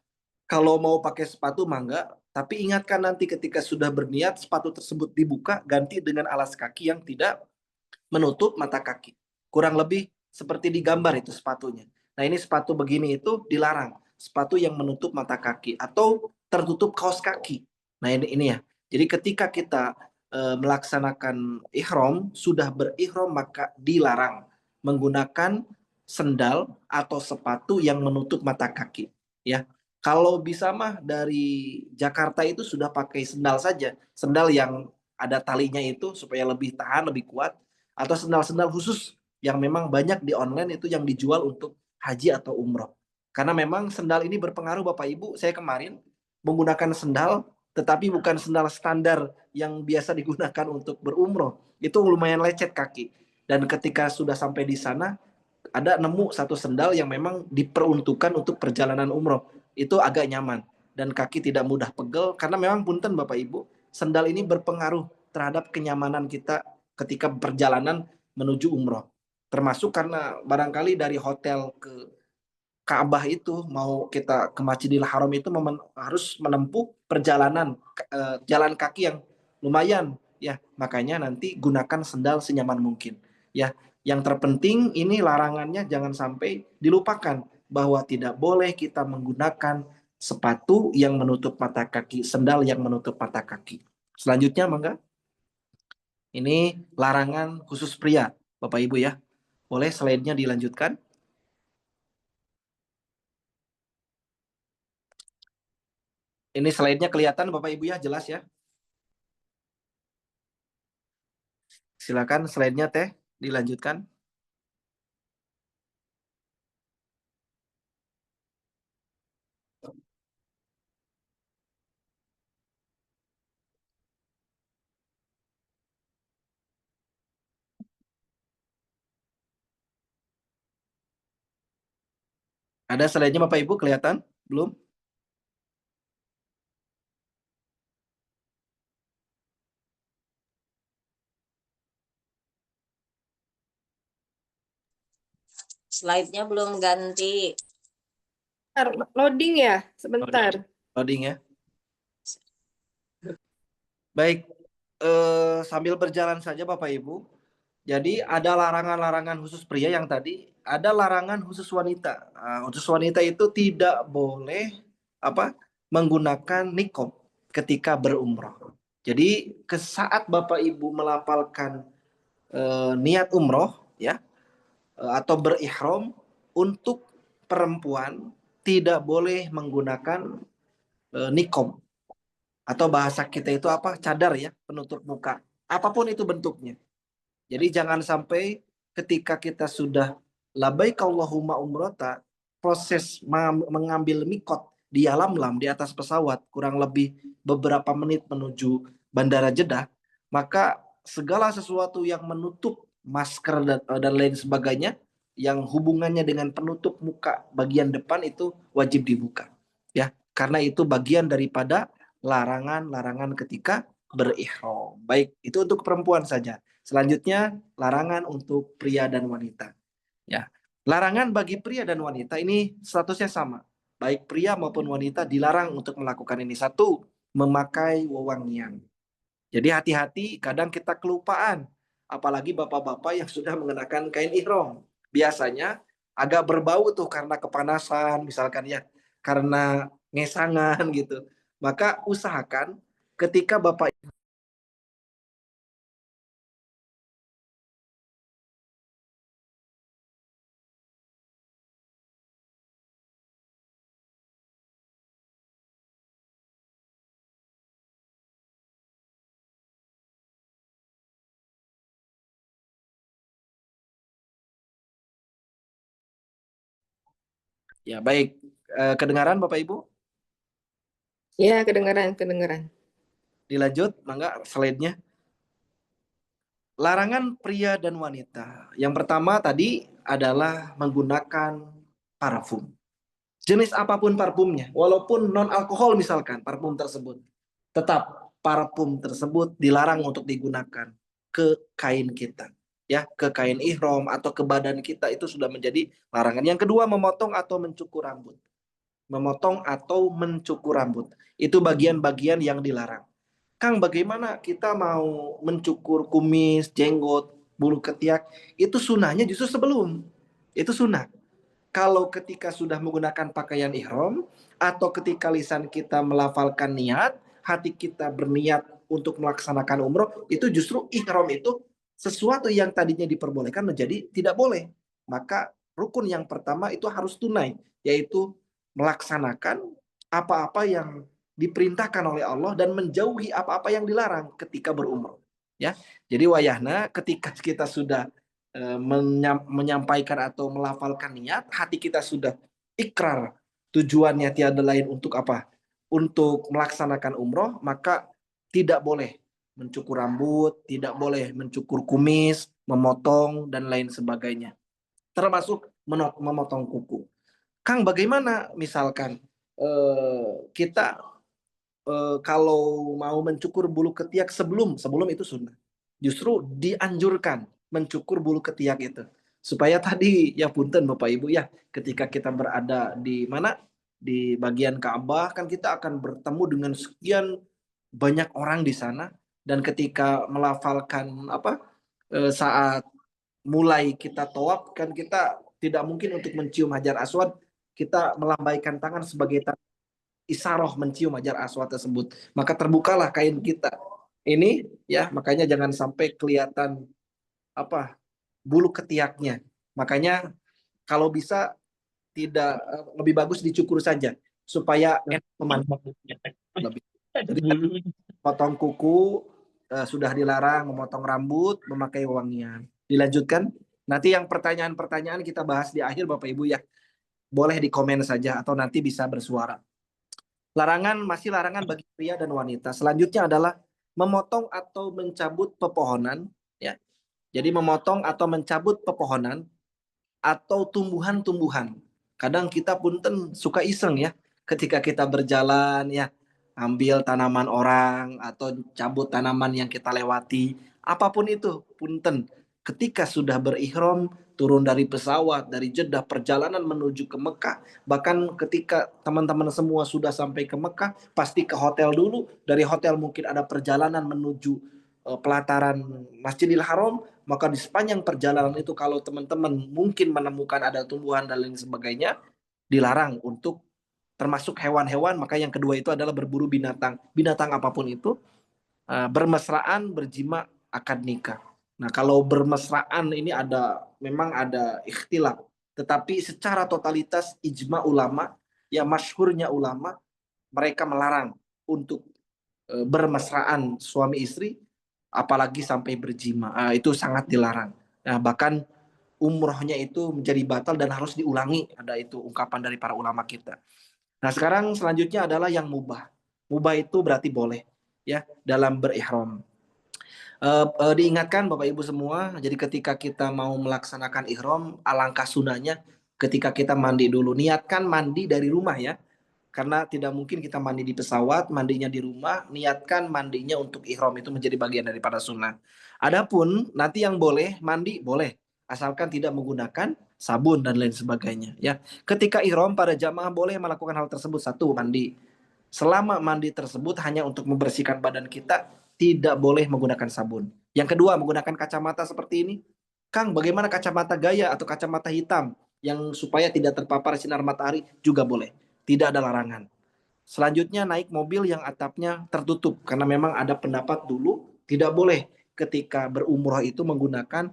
kalau mau pakai sepatu mangga, tapi ingatkan nanti ketika sudah berniat sepatu tersebut dibuka, ganti dengan alas kaki yang tidak menutup mata kaki. Kurang lebih seperti digambar itu sepatunya. Nah, ini sepatu begini itu dilarang. Sepatu yang menutup mata kaki atau tertutup kaos kaki. Nah, ini ya. Jadi ketika kita melaksanakan ihram, sudah berihram, maka dilarang menggunakan sendal atau sepatu yang menutup mata kaki, ya. Kalau bisa mah dari Jakarta itu sudah pakai sendal saja. Sendal yang ada talinya itu supaya lebih tahan, lebih kuat, atau sendal-sendal khusus yang memang banyak di online itu yang dijual untuk haji atau umroh. Karena memang sendal ini berpengaruh, Bapak Ibu. Saya kemarin menggunakan sendal, tetapi bukan sendal standar yang biasa digunakan untuk berumroh. Itu lumayan lecet kaki. Dan ketika sudah sampai di sana, ada nemu satu sendal yang memang diperuntukkan untuk perjalanan umroh. Itu agak nyaman. Dan kaki tidak mudah pegel, karena memang punten Bapak Ibu, sendal ini berpengaruh terhadap kenyamanan kita ketika perjalanan menuju umroh. Termasuk karena barangkali dari hotel ke Ka'bah itu mau kita ke Masjidil Haram itu harus menempuh perjalanan jalan kaki yang lumayan, ya. Makanya nanti gunakan sendal senyaman mungkin, ya. Yang terpenting ini larangannya jangan sampai dilupakan, bahwa tidak boleh kita menggunakan sepatu yang menutup mata kaki, sendal yang menutup mata kaki. Selanjutnya mangga. Ini larangan khusus pria, Bapak Ibu, ya. Boleh slide-nya dilanjutkan? Ini slide-nya kelihatan Bapak Ibu, ya, jelas ya. Silakan slide-nya Teh dilanjutkan. Ada slide-nya Bapak Ibu kelihatan? Belum? Slide-nya belum ganti. Loading ya, sebentar. Loading ya. Baik, sambil berjalan saja Bapak Ibu. Jadi ada larangan-larangan khusus pria yang tadi, ada larangan khusus wanita. Nah, khusus wanita itu tidak boleh menggunakan niqab ketika berumroh. Jadi saat Bapak Ibu melafalkan niat umroh, ya, atau berihram, untuk perempuan tidak boleh menggunakan niqab, atau bahasa kita itu cadar, ya, penutup muka, apapun itu bentuknya. Jadi jangan sampai ketika kita sudah labaik Allahumma umrota, proses mengambil mikot di Yalamlam di atas pesawat kurang lebih beberapa menit menuju Bandara Jeddah, maka segala sesuatu yang menutup masker dan lain sebagainya yang hubungannya dengan penutup muka bagian depan itu wajib dibuka, ya. karena itu bagian daripada larangan-larangan ketika berihram. Baik, itu untuk perempuan saja. Selanjutnya larangan untuk pria dan wanita. Ya, larangan bagi pria dan wanita ini statusnya sama. Baik pria maupun wanita dilarang untuk melakukan ini. Satu, memakai wewangian. Jadi hati-hati, kadang kita kelupaan. Apalagi bapak-bapak yang sudah mengenakan kain ihram. Biasanya agak berbau tuh karena kepanasan, misalkan ya, karena ngesangan gitu. Maka usahakan ketika bapak ya baik, kedengaran Bapak Ibu? Ya, kedengaran. Dilanjut, mangga slide-nya. Larangan pria dan wanita. Yang pertama tadi adalah menggunakan parfum. Jenis apapun parfumnya, walaupun non alkohol misalkan parfum tersebut, tetap parfum tersebut dilarang untuk digunakan ke kain kita, ya, ke kain ihram atau ke badan kita, itu sudah menjadi larangan. Yang kedua, memotong atau mencukur rambut. Memotong atau mencukur rambut itu bagian-bagian yang dilarang. Kang, bagaimana kita mau mencukur kumis, jenggot, bulu ketiak? Itu sunnahnya justru sebelum. Itu sunnah. Kalau ketika sudah menggunakan pakaian ihram atau ketika lisan kita melafalkan niat, hati kita berniat untuk melaksanakan umroh, itu justru ihram itu sesuatu yang tadinya diperbolehkan menjadi tidak boleh. Maka rukun yang pertama itu harus tunai, yaitu melaksanakan apa-apa yang diperintahkan oleh Allah dan menjauhi apa-apa yang dilarang ketika berumroh. Ya, jadi wayahna ketika kita sudah menyampaikan atau melafalkan niat, hati kita sudah ikrar tujuannya tiada lain untuk apa? Untuk melaksanakan umroh, maka tidak boleh mencukur rambut, tidak boleh mencukur kumis, memotong dan lain sebagainya. Termasuk memotong kuku. Kang, bagaimana misalkan kita kalau mau mencukur bulu ketiak sebelum itu sunnah. Justru dianjurkan mencukur bulu ketiak itu. Supaya tadi ya punten Bapak Ibu ya, ketika kita berada di mana? Di bagian Ka'bah kan kita akan bertemu dengan sekian banyak orang di sana, dan ketika melafalkan saat mulai kita tawaf kan kita tidak mungkin untuk mencium Hajar Aswad, kita melambaikan tangan sebagai isaroh mencium Hajar Aswad tersebut. Maka terbukalah kain kita. Ini ya, makanya jangan sampai kelihatan bulu ketiaknya. Makanya kalau bisa tidak, lebih bagus dicukur saja supaya enak memandangnya. Jadi potong kuku sudah dilarang, memotong rambut, memakai wewangian. Dilanjutkan. Nanti yang pertanyaan-pertanyaan kita bahas di akhir Bapak Ibu ya. Boleh di komen saja atau nanti bisa bersuara. Masih larangan bagi pria dan wanita. Selanjutnya adalah memotong atau mencabut pepohonan, ya. Jadi memotong atau mencabut pepohonan atau tumbuhan-tumbuhan. Kadang kita punten suka iseng ya, ketika kita berjalan ya, ambil tanaman orang atau cabut tanaman yang kita lewati, apapun itu, punten. Ketika sudah berihram, turun dari pesawat, dari Jeddah, perjalanan menuju ke Mekah, bahkan ketika teman-teman semua sudah sampai ke Mekah, pasti ke hotel dulu. Dari hotel mungkin ada perjalanan menuju pelataran Masjidil Haram, maka di sepanjang perjalanan itu kalau teman-teman mungkin menemukan ada tumbuhan dan lain sebagainya, dilarang untuk termasuk hewan-hewan. Maka yang kedua itu adalah berburu binatang apapun itu, bermesraan, berjima, akad nikah. Nah, kalau bermesraan ini memang ada ikhtilaf, tetapi secara totalitas ijma ulama, ya masyhurnya ulama, mereka melarang untuk bermesraan suami istri, apalagi sampai berjima. Itu sangat dilarang. Nah, bahkan umrohnya itu menjadi batal dan harus diulangi. Ada itu ungkapan dari para ulama kita. Nah, sekarang selanjutnya adalah yang mubah. Mubah itu berarti boleh ya dalam berihram. Diingatkan Bapak Ibu semua, jadi ketika kita mau melaksanakan ihram, alangkah sunahnya ketika kita mandi dulu. Niatkan mandi dari rumah ya. Karena tidak mungkin kita mandi di pesawat, mandinya di rumah, niatkan mandinya untuk ihram, itu menjadi bagian daripada sunnah. Adapun nanti yang boleh mandi boleh, asalkan tidak menggunakan sabun dan lain sebagainya ya. Ketika ihram para jamaah boleh melakukan hal tersebut. Satu, mandi. Selama mandi tersebut hanya untuk membersihkan badan kita, tidak boleh menggunakan sabun. Yang kedua, menggunakan kacamata seperti ini. Kang, bagaimana kacamata gaya atau kacamata hitam yang supaya tidak terpapar sinar matahari? Juga boleh. Tidak ada larangan. Selanjutnya naik mobil yang atapnya tertutup, karena memang ada pendapat dulu tidak boleh ketika berumrah itu menggunakan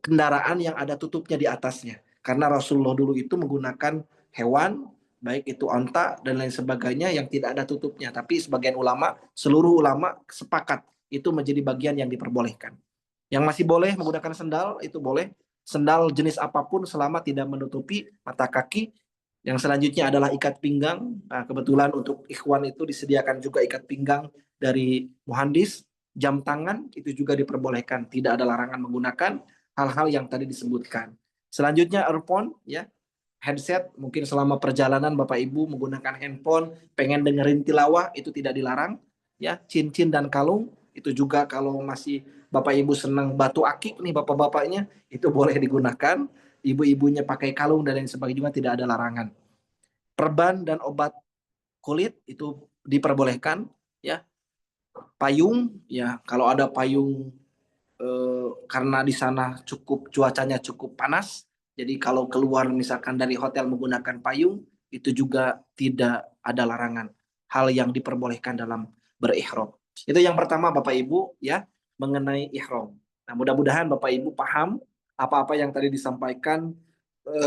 kendaraan yang ada tutupnya di atasnya, karena Rasulullah dulu itu menggunakan hewan baik itu onta dan lain sebagainya yang tidak ada tutupnya, tapi sebagian ulama, seluruh ulama sepakat itu menjadi bagian yang diperbolehkan. Yang masih boleh menggunakan sendal itu boleh, sendal jenis apapun selama tidak menutupi mata kaki. Yang selanjutnya adalah ikat pinggang. Nah, kebetulan untuk ikhwan itu disediakan juga ikat pinggang dari muhandis. Jam tangan itu juga diperbolehkan, tidak ada larangan menggunakan hal-hal yang tadi disebutkan. Selanjutnya earphone ya, headset, mungkin selama perjalanan Bapak Ibu menggunakan handphone, pengen dengerin tilawah, itu tidak dilarang ya. Cincin dan kalung itu juga kalau masih Bapak Ibu senang batu akik nih bapak-bapaknya, itu boleh digunakan. Ibu-ibunya pakai kalung dan lain sebagainya juga tidak ada larangan. Perban dan obat kulit itu diperbolehkan ya. Payung ya, kalau ada payung karena di sana cuacanya cukup panas, jadi kalau keluar misalkan dari hotel menggunakan payung, itu juga tidak ada larangan. Hal yang diperbolehkan dalam berihram. Itu yang pertama Bapak Ibu ya, mengenai ihram. Nah, mudah-mudahan Bapak Ibu paham apa-apa yang tadi disampaikan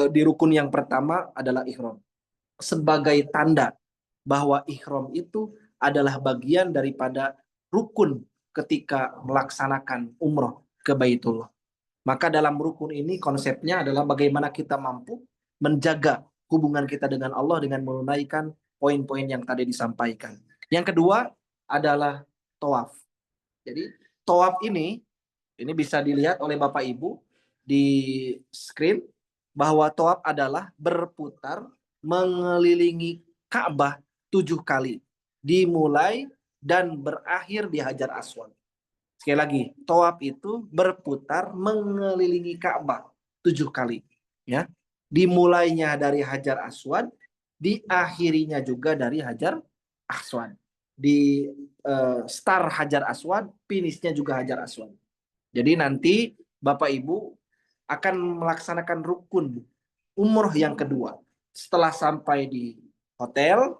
di rukun yang pertama adalah ihram. Sebagai tanda bahwa ihram itu adalah bagian daripada rukun ketika melaksanakan umroh ke Baitullah. Maka dalam rukun ini konsepnya adalah bagaimana kita mampu menjaga hubungan kita dengan Allah dengan menunaikan poin-poin yang tadi disampaikan. Yang kedua adalah tawaf. Jadi tawaf ini bisa dilihat oleh Bapak Ibu di screen bahwa tawaf adalah berputar mengelilingi Ka'bah 7 kali, dimulai dan berakhir di Hajar Aswad. Sekali lagi, tawaf itu berputar mengelilingi Ka'bah 7 kali, ya. Dimulainya dari Hajar Aswad, diakhirinya juga dari Hajar Aswad. Di start Hajar Aswad, finishnya juga Hajar Aswad. Jadi nanti Bapak Ibu akan melaksanakan rukun umroh yang kedua. Setelah sampai di hotel,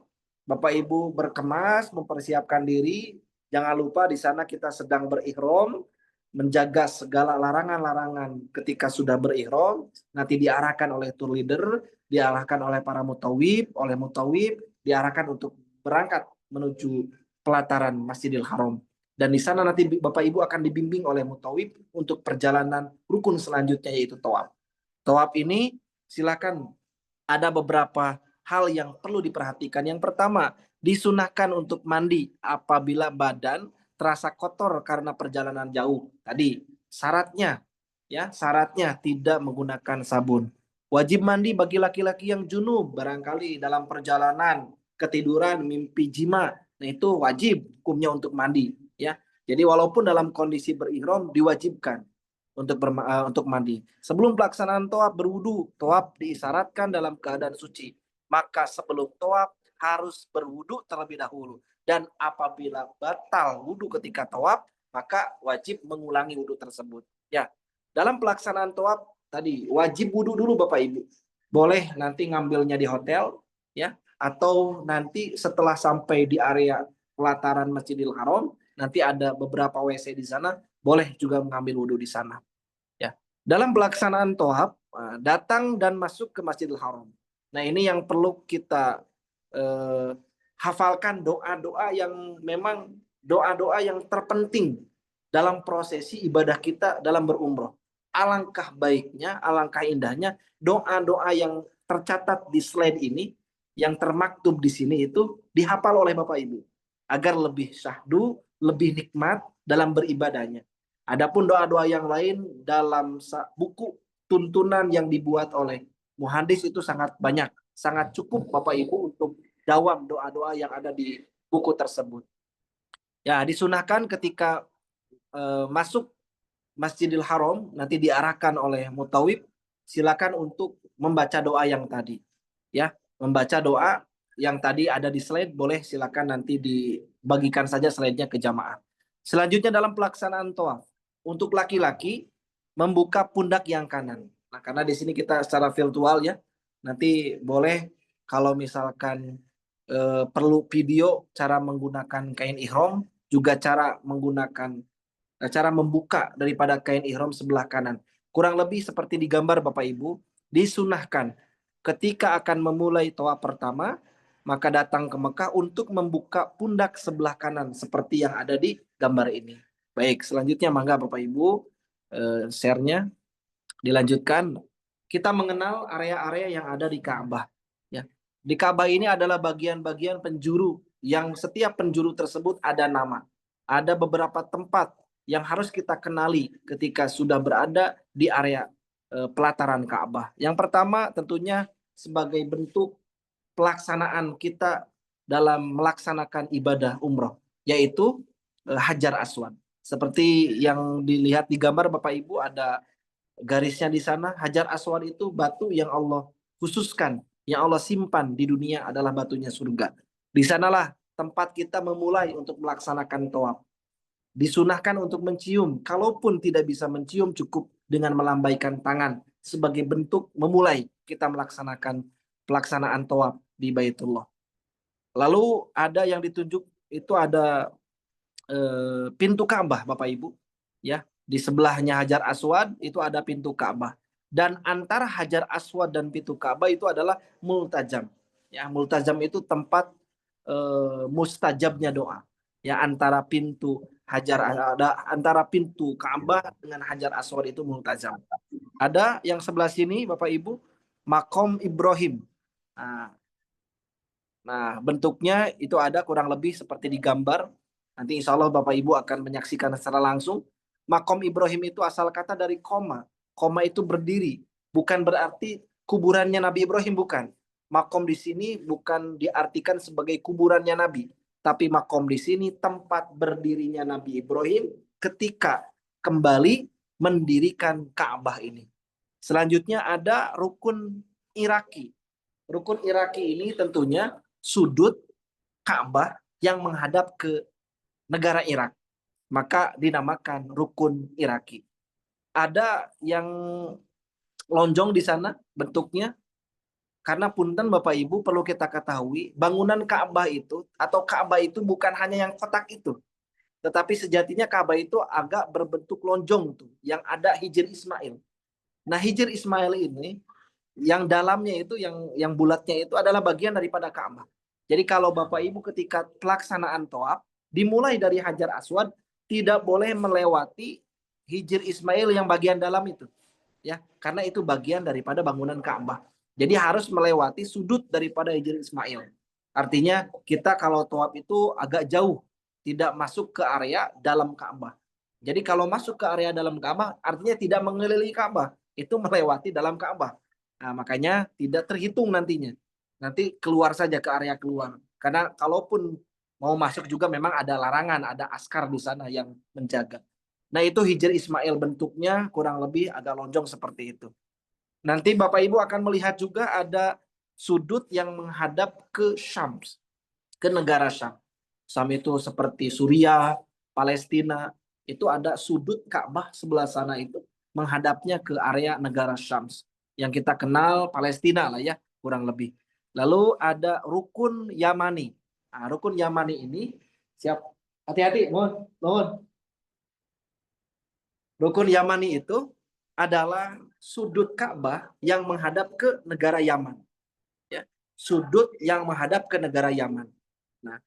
Bapak Ibu berkemas, mempersiapkan diri. Jangan lupa di sana kita sedang berihram, menjaga segala larangan-larangan ketika sudah berihram. Nanti diarahkan oleh tour leader, diarahkan oleh para mutawif, diarahkan untuk berangkat menuju pelataran Masjidil Haram. Dan di sana nanti Bapak Ibu akan dibimbing oleh mutawif untuk perjalanan rukun selanjutnya, yaitu tawaf. Tawaf ini silakan, ada beberapa hal yang perlu diperhatikan. Yang pertama, disunahkan untuk mandi apabila badan terasa kotor karena perjalanan jauh. Tadi syaratnya tidak menggunakan sabun. Wajib mandi bagi laki-laki yang junub, barangkali dalam perjalanan ketiduran, mimpi jima. Nah, itu wajib hukumnya untuk mandi ya. Jadi walaupun dalam kondisi berihram diwajibkan untuk mandi. Sebelum pelaksanaan tawaf berwudu, tawaf diisyaratkan dalam keadaan suci. Maka sebelum tawaf harus berwudu terlebih dahulu. Dan apabila batal wudu ketika tawaf, maka wajib mengulangi wudu tersebut. Ya, dalam pelaksanaan tawaf tadi wajib wudu dulu Bapak Ibu. Boleh nanti ngambilnya di hotel, ya, atau nanti setelah sampai di area pelataran Masjidil Haram, nanti ada beberapa WC di sana, boleh juga mengambil wudu di sana. Ya, dalam pelaksanaan tawaf, datang dan masuk ke Masjidil Haram. Nah, ini yang perlu kita hafalkan, doa-doa yang memang doa-doa yang terpenting dalam prosesi ibadah kita dalam berumroh. Alangkah baiknya, alangkah indahnya doa-doa yang tercatat di slide ini, yang termaktub di sini itu dihafal oleh Bapak Ibu agar lebih syahdu, lebih nikmat dalam beribadahnya. Adapun doa-doa yang lain dalam buku tuntunan yang dibuat oleh muhandis itu sangat banyak. sangat cukup Bapak Ibu untuk dawam doa-doa yang ada di buku tersebut. Ya, disunahkan ketika masuk Masjidil Haram nanti diarahkan oleh mutawif, silakan untuk membaca doa yang tadi. Ya, membaca doa yang tadi ada di slide, boleh silakan nanti dibagikan saja slide-nya ke jamaah. Selanjutnya dalam pelaksanaan tawaf, untuk laki-laki membuka pundak yang kanan. Nah, karena di sini kita secara virtual ya, nanti boleh kalau misalkan perlu video cara menggunakan kain ihram, juga cara menggunakan cara membuka daripada kain ihram sebelah kanan. Kurang lebih seperti digambar Bapak Ibu, disunahkan ketika akan memulai tawaf pertama, maka datang ke Mekah untuk membuka pundak sebelah kanan seperti yang ada di gambar ini. Baik, selanjutnya mangga Bapak Ibu share-nya dilanjutkan. Kita mengenal area-area yang ada di Ka'bah. Ya. Di Ka'bah ini adalah bagian-bagian penjuru yang setiap penjuru tersebut ada nama. Ada beberapa tempat yang harus kita kenali ketika sudah berada di area pelataran Ka'bah. Yang pertama tentunya sebagai bentuk pelaksanaan kita dalam melaksanakan ibadah umroh, yaitu Hajar Aswad. Seperti yang dilihat di gambar Bapak Ibu, ada garisnya di sana. Hajar Aswad itu batu yang Allah khususkan, yang Allah simpan di dunia adalah batunya surga. Di sanalah tempat kita memulai untuk melaksanakan tawaf. Disunahkan untuk mencium, kalaupun tidak bisa mencium cukup dengan melambaikan tangan sebagai bentuk memulai kita melaksanakan pelaksanaan tawaf di Baitullah. Lalu ada yang ditunjuk itu ada pintu Ka'bah Bapak Ibu, ya. Di sebelahnya Hajar Aswad itu ada pintu Ka'bah, dan antara Hajar Aswad dan pintu Ka'bah itu adalah multajam. Ya, multajam itu tempat mustajabnya doa. Ya, antara pintu antara pintu Ka'bah dengan Hajar Aswad itu multajam. Ada yang sebelah sini Bapak Ibu, Makom Ibrahim. Nah, bentuknya itu ada kurang lebih seperti di gambar. Nanti insya Allah Bapak Ibu akan menyaksikan secara langsung. Makom Ibrahim itu asal kata dari koma. Koma itu berdiri. Bukan berarti kuburannya Nabi Ibrahim, bukan. Makom di sini bukan diartikan sebagai kuburannya Nabi. Tapi makom di sini tempat berdirinya Nabi Ibrahim ketika kembali mendirikan Ka'bah ini. Selanjutnya ada rukun Iraki. Rukun Iraki ini tentunya sudut Ka'bah yang menghadap ke negara Irak. Maka dinamakan rukun Iraki. Ada yang lonjong di sana bentuknya. Karena punten Bapak Ibu perlu kita ketahui, bangunan Ka'bah itu atau Ka'bah itu bukan hanya yang kotak itu. Tetapi sejatinya Ka'bah itu agak berbentuk lonjong tuh, yang ada Hijr Ismail. Nah, Hijr Ismail ini yang dalamnya itu yang bulatnya itu adalah bagian daripada Ka'bah. Jadi kalau Bapak Ibu ketika pelaksanaan tawaf dimulai dari Hajar Aswad, tidak boleh melewati Hijr Ismail yang bagian dalam itu. Ya, karena itu bagian daripada bangunan Ka'bah. Jadi harus melewati sudut daripada Hijr Ismail. Artinya kita kalau tawaf itu agak jauh, tidak masuk ke area dalam Ka'bah. Jadi kalau masuk ke area dalam Ka'bah artinya tidak mengelilingi Ka'bah, itu melewati dalam Ka'bah. Nah, makanya tidak terhitung nantinya. Nanti keluar saja ke area keluar. Karena kalaupun mau masuk juga memang ada larangan, ada askar di sana yang menjaga. Nah, itu Hijr Ismail bentuknya kurang lebih agak lonjong seperti itu. Nanti Bapak Ibu akan melihat juga ada sudut yang menghadap ke Syam, ke negara Syam. Syam itu seperti Suriah, Palestina, itu ada sudut Ka'bah sebelah sana itu menghadapnya ke area negara Syam. Yang kita kenal Palestina lah ya, kurang lebih. Lalu ada rukun Yamani. Nah, rukun Yamani ini siap. Hati-hati, mohon. Rukun Yamani itu adalah sudut Ka'bah yang menghadap ke negara Yaman. Ya, sudut yang menghadap ke negara Yaman. Nah,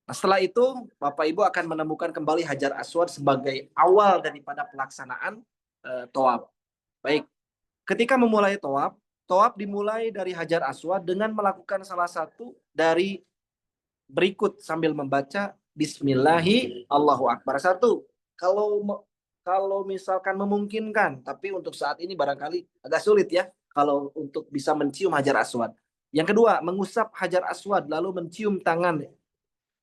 setelah itu Bapak Ibu akan menemukan kembali Hajar Aswad sebagai awal daripada pelaksanaan tawaf. Baik, ketika memulai tawaf dimulai dari Hajar Aswad dengan melakukan salah satu dari berikut sambil membaca Bismillahi Allahu Akbar. Satu, kalau misalkan memungkinkan, tapi untuk saat ini barangkali agak sulit ya, kalau untuk bisa mencium Hajar Aswad. Yang kedua, mengusap Hajar Aswad lalu mencium tangan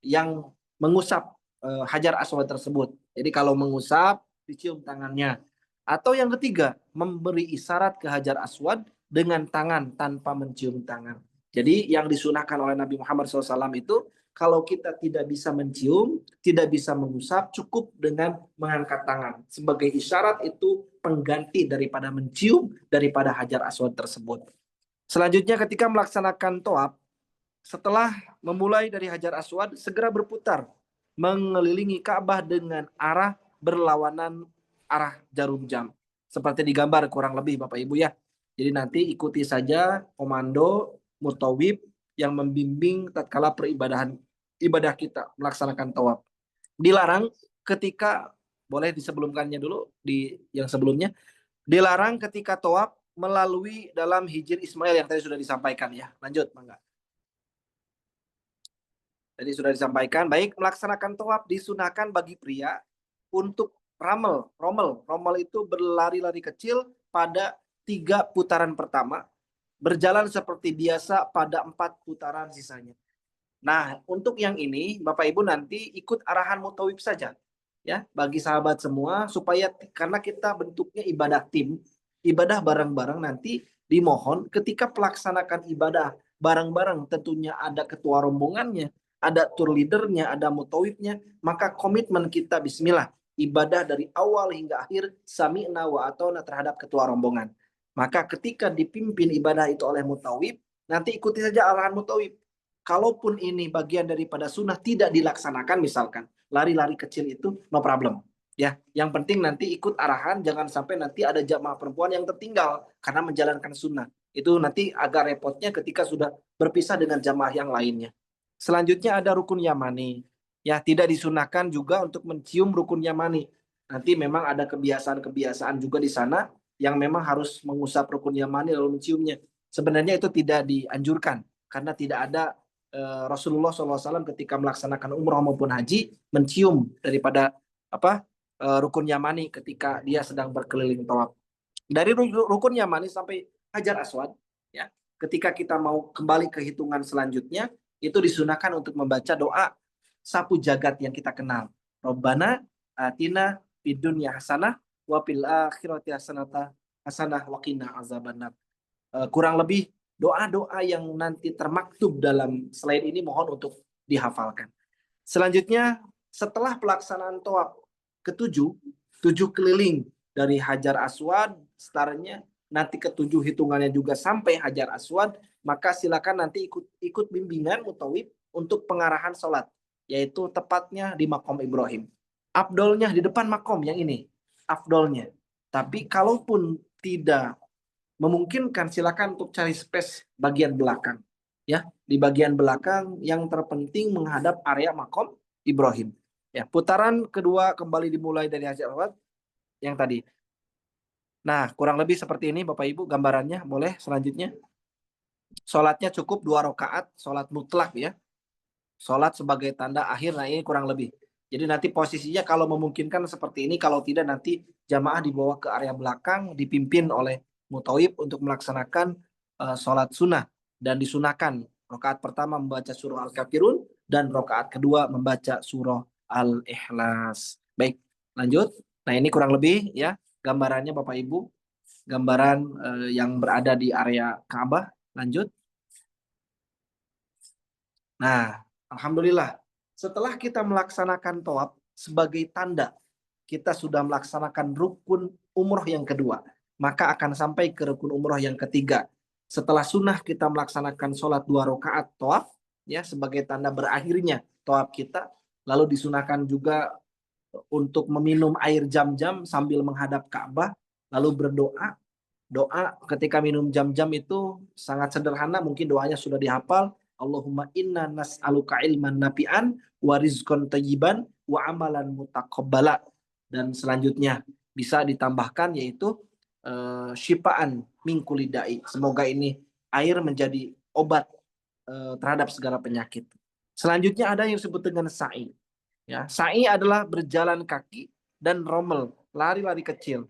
yang mengusap Hajar Aswad tersebut. Jadi kalau mengusap, dicium tangannya. Atau yang ketiga, memberi isyarat ke Hajar Aswad dengan tangan tanpa mencium tangan. Jadi yang disunahkan oleh Nabi Muhammad SAW itu, kalau kita tidak bisa mencium, tidak bisa mengusap, cukup dengan mengangkat tangan. Sebagai isyarat itu pengganti daripada mencium, daripada Hajar Aswad tersebut. Selanjutnya ketika melaksanakan tawaf, setelah memulai dari Hajar Aswad, segera berputar mengelilingi Ka'bah dengan arah berlawanan arah jarum jam. Seperti digambar kurang lebih Bapak Ibu ya. Jadi nanti ikuti saja komando mutawib yang membimbing tatkala ibadah kita melaksanakan tawaf. Dilarang ketika, boleh disebelumkannya dulu di yang sebelumnya, dilarang ketika tawaf melalui dalam Hijr Ismail yang tadi sudah disampaikan ya. Lanjut, Mangga. Tadi sudah disampaikan, baik melaksanakan tawaf disunahkan bagi pria untuk rommel. Rommel itu berlari-lari kecil pada 3 putaran pertama, berjalan seperti biasa pada 4 putaran sisanya. Nah, untuk yang ini Bapak Ibu nanti ikut arahan mutawib saja. Ya, bagi sahabat semua supaya karena kita bentuknya ibadah tim, ibadah bareng-bareng, nanti dimohon ketika pelaksanakan ibadah bareng-bareng tentunya ada ketua rombongannya, ada tour leadernya, ada mutawibnya, maka komitmen kita bismillah, ibadah dari awal hingga akhir sami'na wa ata'na terhadap ketua rombongan. Maka ketika dipimpin ibadah itu oleh mutawib, nanti ikuti saja arahan mutawib. Kalaupun ini bagian daripada sunnah tidak dilaksanakan, misalkan lari-lari kecil itu no problem. Ya, yang penting nanti ikut arahan, jangan sampai nanti ada jamaah perempuan yang tertinggal karena menjalankan sunnah. Itu nanti agak repotnya ketika sudah berpisah dengan jamaah yang lainnya. Selanjutnya ada rukun yamani. Ya, tidak disunahkan juga untuk mencium rukun yamani. Nanti memang ada kebiasaan-kebiasaan juga di sana yang memang harus mengusap rukun yamani lalu menciumnya. Sebenarnya itu tidak dianjurkan karena tidak ada Rasulullah SAW ketika melaksanakan umrah maupun haji mencium daripada rukun yamani ketika dia sedang berkeliling tawaf. Dari rukun yamani sampai Hajar Aswad, ya, ketika kita mau kembali ke hitungan selanjutnya, itu disunahkan untuk membaca doa sapu jagat yang kita kenal. Rabbana atina fid dunya hasanah wa fil akhirati hasanah wa qina azabannar. Kurang lebih doa-doa yang nanti termaktub dalam slide ini mohon untuk dihafalkan. Selanjutnya, setelah pelaksanaan tawaf ke-7, 7 keliling dari Hajar Aswad, startnya nanti ke-7 hitungannya juga sampai Hajar Aswad, maka silakan nanti ikut bimbingan mutawib untuk pengarahan sholat, yaitu tepatnya di makom Ibrahim. Afdolnya di depan makom yang ini, afdolnya. Tapi kalaupun tidak memungkinkan, silakan untuk cari space bagian belakang. Ya, di bagian belakang yang terpenting menghadap area makom Ibrahim. Ya, putaran kedua kembali dimulai dari Hajar Aswad yang tadi. Nah, kurang lebih seperti ini Bapak Ibu gambarannya. Boleh selanjutnya. Sholatnya cukup 2 rakaat, sholat mutlak ya. Sholat sebagai tanda akhir, nah ini kurang lebih. Jadi nanti posisinya kalau memungkinkan seperti ini, kalau tidak nanti jamaah dibawa ke area belakang, dipimpin oleh mutawib untuk melaksanakan sholat sunnah. Dan disunahkan rakaat pertama membaca surah Al-Kafirun dan rakaat kedua membaca surah Al-Ikhlas. Baik, lanjut. Nah ini kurang lebih ya gambarannya Bapak Ibu, gambaran yang berada di area Ka'bah. Lanjut. Nah, alhamdulillah setelah kita melaksanakan tawaf sebagai tanda kita sudah melaksanakan rukun umroh yang kedua, maka akan sampai ke rukun umroh yang ketiga. Setelah sunnah kita melaksanakan sholat 2 rakaat tawaf ya sebagai tanda berakhirnya tawaf kita, lalu disunahkan juga untuk meminum air jam-jam sambil menghadap Ka'bah lalu berdoa. Doa ketika minum jam-jam itu sangat sederhana, mungkin doanya sudah dihafal. Allahumma inna nas'aluka ilman nafi'an wa rizqan thayyiban wa amalan mutaqabbala. Dan selanjutnya bisa ditambahkan yaitu syifaan min kulli da'i. Semoga ini air menjadi obat terhadap segala penyakit. Selanjutnya ada yang disebut dengan sa'i. Ya, sa'i adalah berjalan kaki dan rommel, lari-lari kecil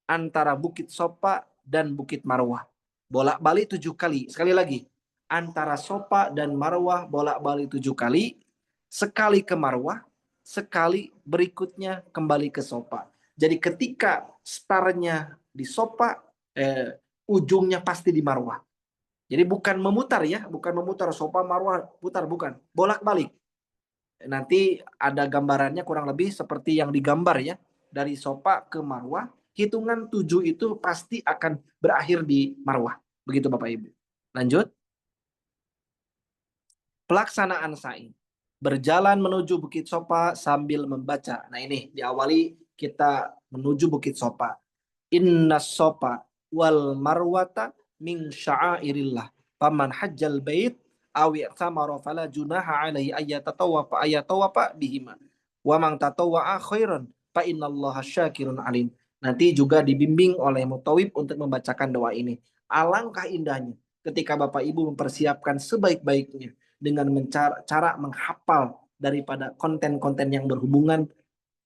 antara Bukit Sofa dan Bukit Marwah. Bolak-balik 7 kali. Sekali lagi, antara Sofa dan Marwah bolak-balik 7 kali, sekali ke Marwah, sekali berikutnya kembali ke Sofa. Jadi ketika startnya di Sofa, ujungnya pasti di Marwah. Jadi bukan memutar ya, bukan memutar Sofa Marwah putar, bukan, bolak-balik. Nanti ada gambarannya kurang lebih seperti yang digambar ya, dari Sofa ke Marwah, hitungan 7 itu pasti akan berakhir di Marwah. Begitu Bapak Ibu. Lanjut. Pelaksanaan sa'i. Berjalan menuju Bukit Sofa sambil membaca. Nah ini diawali kita menuju Bukit Sofa. Inna Sofa wal Marwata min sya'airillah. Faman hajjal bait aw i'tamara fala junaha alaihi ayatawafa bihima. Wa man tatawwa'a khairan fa innallaha syakirun alim. Nanti juga dibimbing oleh mutawib untuk membacakan doa ini. Alangkah indahnya ketika Bapak Ibu mempersiapkan sebaik-baiknya dengan cara menghafal daripada konten-konten yang berhubungan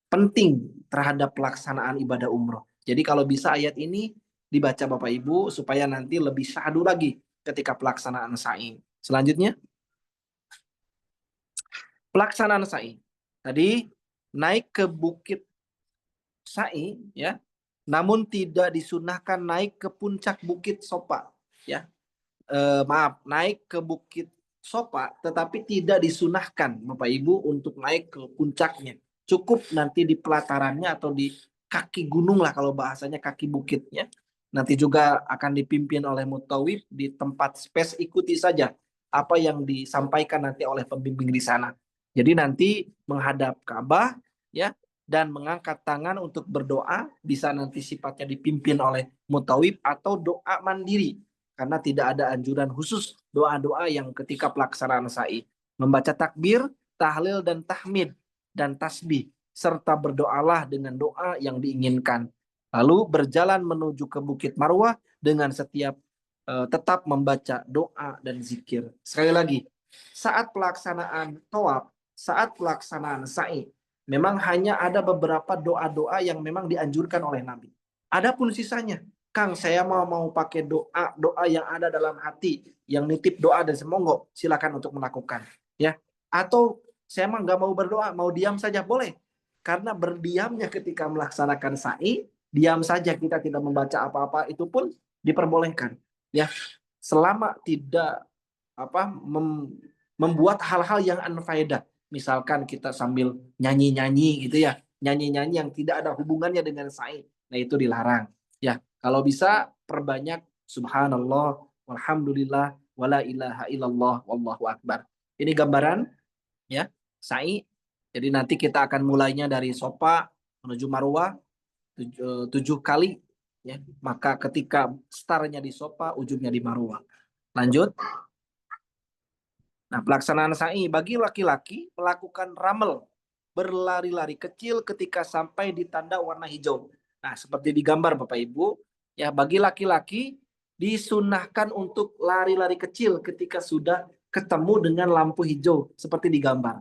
penting terhadap pelaksanaan ibadah umroh. Jadi kalau bisa ayat ini dibaca Bapak Ibu supaya nanti lebih syahdu lagi ketika pelaksanaan sa'i. Selanjutnya, pelaksanaan sa'i. Tadi naik ke bukit sa'i ya, namun tidak disunahkan naik ke puncak bukit Sofa ya. Naik ke bukit Sofa tetapi tidak disunahkan Bapak Ibu untuk naik ke puncaknya. Cukup nanti di pelatarannya atau di kaki gunung lah kalau bahasanya kaki bukitnya. Nanti juga akan dipimpin oleh mutawif di tempat space, ikuti saja apa yang disampaikan nanti oleh pembimbing di sana. Jadi nanti menghadap Ka'bah ya dan mengangkat tangan untuk berdoa, bisa nanti sifatnya dipimpin oleh mutawif atau doa mandiri. Karena tidak ada anjuran khusus doa-doa yang ketika pelaksanaan sa'i. Membaca takbir, tahlil, dan tahmid, dan tasbih. Serta berdoalah dengan doa yang diinginkan. Lalu berjalan menuju ke Bukit Marwah dengan tetap membaca doa dan zikir. Sekali lagi, saat pelaksanaan tawaf, saat pelaksanaan sa'i, memang hanya ada beberapa doa-doa yang memang dianjurkan oleh Nabi. Adapun sisanya, Kang, saya mau pakai doa yang ada dalam hati, yang nitip doa dan semoga, silakan untuk melakukan, ya. Atau saya mah nggak mau berdoa, mau diam saja boleh, karena berdiamnya ketika melaksanakan sa'i, diam saja kita tidak membaca apa-apa itu pun diperbolehkan, ya, selama tidak membuat hal-hal yang unfaedah. Misalkan kita sambil nyanyi-nyanyi gitu ya, nyanyi-nyanyi yang tidak ada hubungannya dengan sa'i, nah itu dilarang, ya. Kalau bisa perbanyak subhanallah, walhamdulillah, wala ilaha illallah, wallahu akbar. Ini gambaran ya, sa'i. Jadi nanti kita akan mulainya dari Sofa menuju Marwah 7 kali ya. Maka ketika startnya di Sofa, ujungnya di Marwah. Lanjut. Nah, pelaksanaan sa'i bagi laki-laki melakukan ramel, berlari-lari kecil ketika sampai di tanda warna hijau. Nah, seperti digambar Bapak Ibu, ya, bagi laki-laki disunahkan untuk lari-lari kecil ketika sudah ketemu dengan lampu hijau seperti digambar.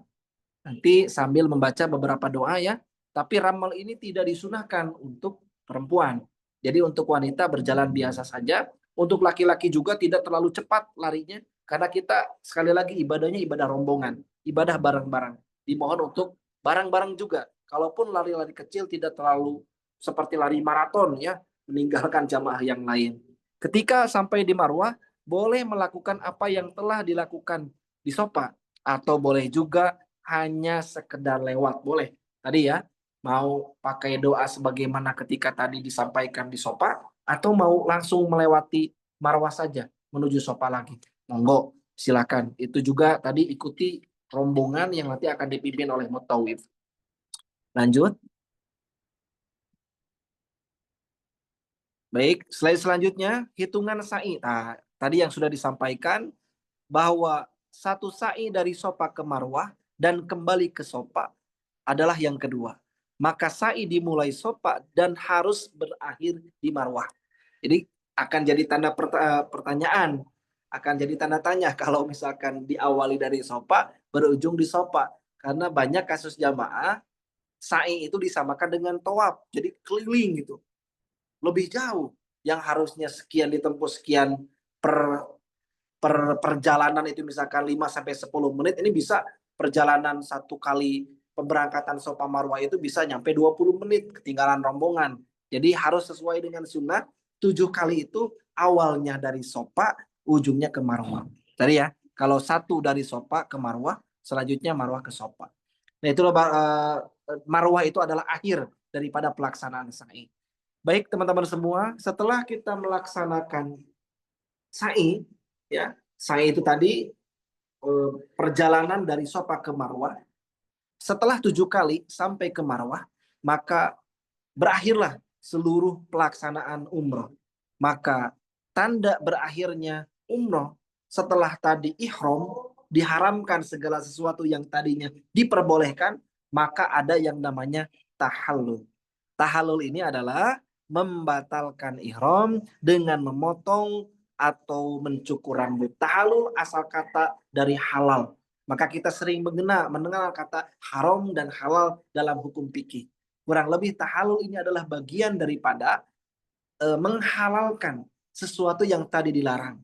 Nanti sambil membaca beberapa doa ya, tapi ramal ini tidak disunahkan untuk perempuan. Jadi untuk wanita berjalan biasa saja, untuk laki-laki juga tidak terlalu cepat larinya, karena kita sekali lagi ibadahnya ibadah rombongan, ibadah bareng-bareng. Dimohon untuk bareng-bareng juga. Kalaupun lari-lari kecil tidak terlalu seperti lari maraton ya, meninggalkan jamaah yang lain. Ketika sampai di Marwah, boleh melakukan apa yang telah dilakukan di Sofa, atau boleh juga hanya sekedar lewat, boleh. Tadi ya, mau pakai doa sebagaimana ketika tadi disampaikan di Sofa, atau mau langsung melewati Marwah saja menuju Sofa lagi. Monggo, silakan. Itu juga tadi ikuti rombongan yang nanti akan dipimpin oleh mutawif. Lanjut. Baik, slide selanjutnya, hitungan sa'i. Nah, tadi yang sudah disampaikan bahwa satu sa'i dari Sofa ke Marwah dan kembali ke Sofa adalah yang kedua. Maka sa'i dimulai Sofa dan harus berakhir di Marwah. Jadi akan jadi tanda pertanyaan, akan jadi tanda tanya kalau misalkan diawali dari Sofa, berujung di Sofa. Karena banyak kasus jamaah, sa'i itu disamakan dengan tawaf, jadi keliling gitu. Lebih jauh, yang harusnya sekian ditempuh sekian per perjalanan itu misalkan 5 sampai 10 menit, ini bisa perjalanan satu kali pemberangkatan Safa Marwah itu bisa nyampe 20 menit ketinggalan rombongan. Jadi harus sesuai dengan sunnah, 7 kali itu awalnya dari Safa, ujungnya ke Marwah. Tadi ya, kalau 1 dari Safa ke Marwah, selanjutnya Marwah ke Safa. Nah, itulah Marwah itu adalah akhir daripada pelaksanaan sa'i. Baik teman-teman semua, setelah kita melaksanakan sa'i, ya, sa'i itu tadi perjalanan dari Safa ke Marwah. Setelah 7 kali sampai ke Marwah, maka berakhirlah seluruh pelaksanaan umroh. Maka tanda berakhirnya umroh setelah tadi ihram, diharamkan segala sesuatu yang tadinya diperbolehkan, maka ada yang namanya tahallul. Tahallul ini adalah membatalkan ihram dengan memotong atau mencukur rambut. Tahallul asal kata dari halal. Maka kita sering mendengar kata haram dan halal dalam hukum fikih. Kurang lebih tahallul ini adalah bagian daripada menghalalkan sesuatu yang tadi dilarang.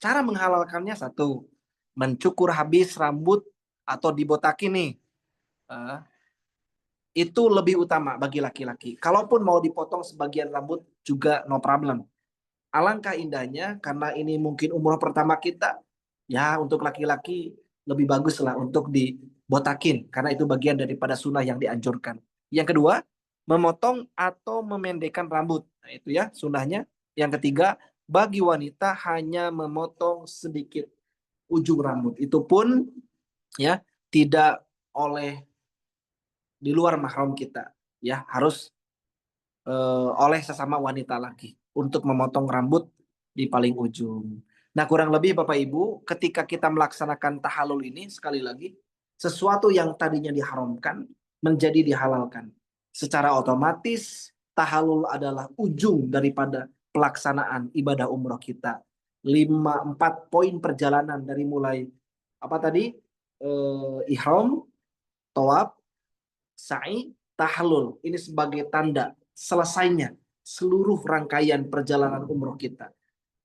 Cara menghalalkannya satu, mencukur habis rambut atau dibotakin nih. Itu lebih utama bagi laki-laki. Kalaupun mau dipotong sebagian rambut juga no problem. Alangkah indahnya karena ini mungkin umroh pertama kita, ya untuk laki-laki lebih bagus lah untuk dibotakin karena itu bagian daripada sunnah yang dianjurkan. Yang kedua, memotong atau memendekkan rambut. Nah, itu ya sunnahnya. Yang ketiga, bagi wanita hanya memotong sedikit ujung rambut. Itu pun ya tidak oleh di luar mahram kita, ya harus oleh sesama wanita lagi untuk memotong rambut di paling ujung. Nah, kurang lebih Bapak Ibu, ketika kita melaksanakan tahallul ini sekali lagi, sesuatu yang tadinya diharamkan menjadi dihalalkan. Secara otomatis tahallul adalah ujung daripada pelaksanaan ibadah umroh kita. 4 poin perjalanan dari mulai apa tadi? Ihram, tawaf, sa'i, tahallul. Ini sebagai tanda selesainya seluruh rangkaian perjalanan umroh kita.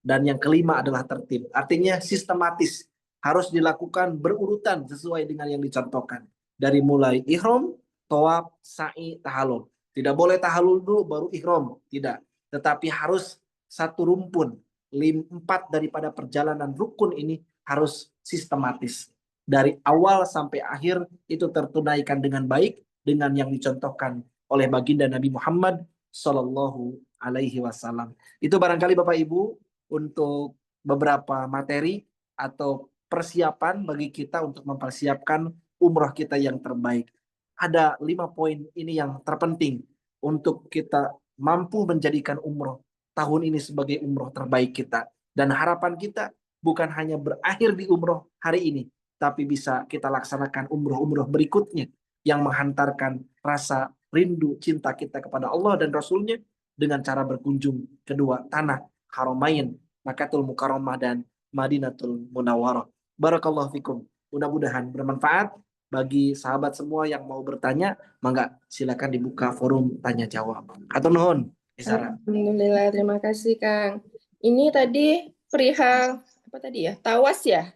Dan yang kelima adalah tertib. Artinya sistematis. Harus dilakukan berurutan sesuai dengan yang dicontohkan. Dari mulai ihram, tawaf, sa'i, tahallul. Tidak boleh tahallul dulu baru ihram. Tidak. Tetapi harus satu rumpun. 4 daripada perjalanan rukun ini harus sistematis. Dari awal sampai akhir itu tertunaikan dengan baik dengan yang dicontohkan oleh baginda Nabi Muhammad Sallallahu Alaihi Wasallam. Itu barangkali Bapak Ibu untuk beberapa materi atau persiapan bagi kita untuk mempersiapkan umroh kita yang terbaik. Ada 5 poin ini yang terpenting untuk kita mampu menjadikan umroh tahun ini sebagai umroh terbaik kita. Dan harapan kita bukan hanya berakhir di umroh hari ini, tapi bisa kita laksanakan umroh-umroh berikutnya yang menghantarkan rasa rindu cinta kita kepada Allah dan Rasulnya dengan cara berkunjung kedua tanah Haramain, Makkatul Mukarramah dan Madinatul Munawwarah. Barakallahu fikum. Mudah-mudahan bermanfaat bagi sahabat semua yang mau bertanya. Mangga silakan dibuka forum tanya jawab. Hatur nuhun. Alhamdulillah, terima kasih Kang. Ini tadi perihal apa tadi ya? Tawas ya?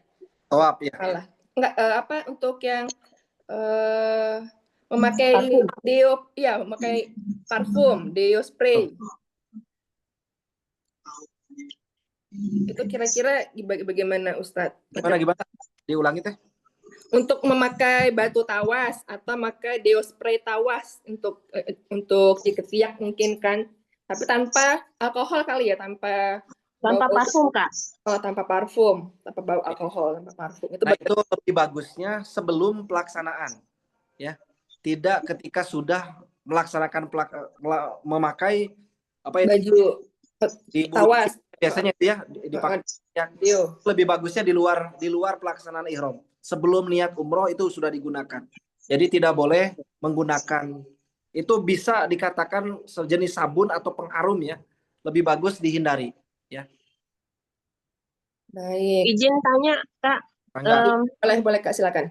Tawaf ya. Salah. Enggak apa untuk yang memakai deo, ya memakai parfum, deo spray. Itu kira-kira bagaimana Ustadz? Gimana? Diulangi teh. Untuk memakai batu tawas atau memakai deo spray tawas untuk di ketiak mungkin kan, tapi tanpa alkohol kali ya, tanpa parfum Kak. Oh, tanpa parfum, tanpa bau alkohol, tanpa parfum. Itu lebih bagusnya sebelum pelaksanaan, ya. Tidak ketika sudah melaksanakan memakai apa ya? Baju tawas. Biasanya dia dipakai. Ya, lebih bagusnya di luar pelaksanaan ihram. Sebelum niat umroh itu sudah digunakan. Jadi tidak boleh menggunakan, itu bisa dikatakan sejenis sabun atau pengharum ya. Lebih bagus dihindari ya. Baik. Izin tanya Kak. Boleh Kak, silakan.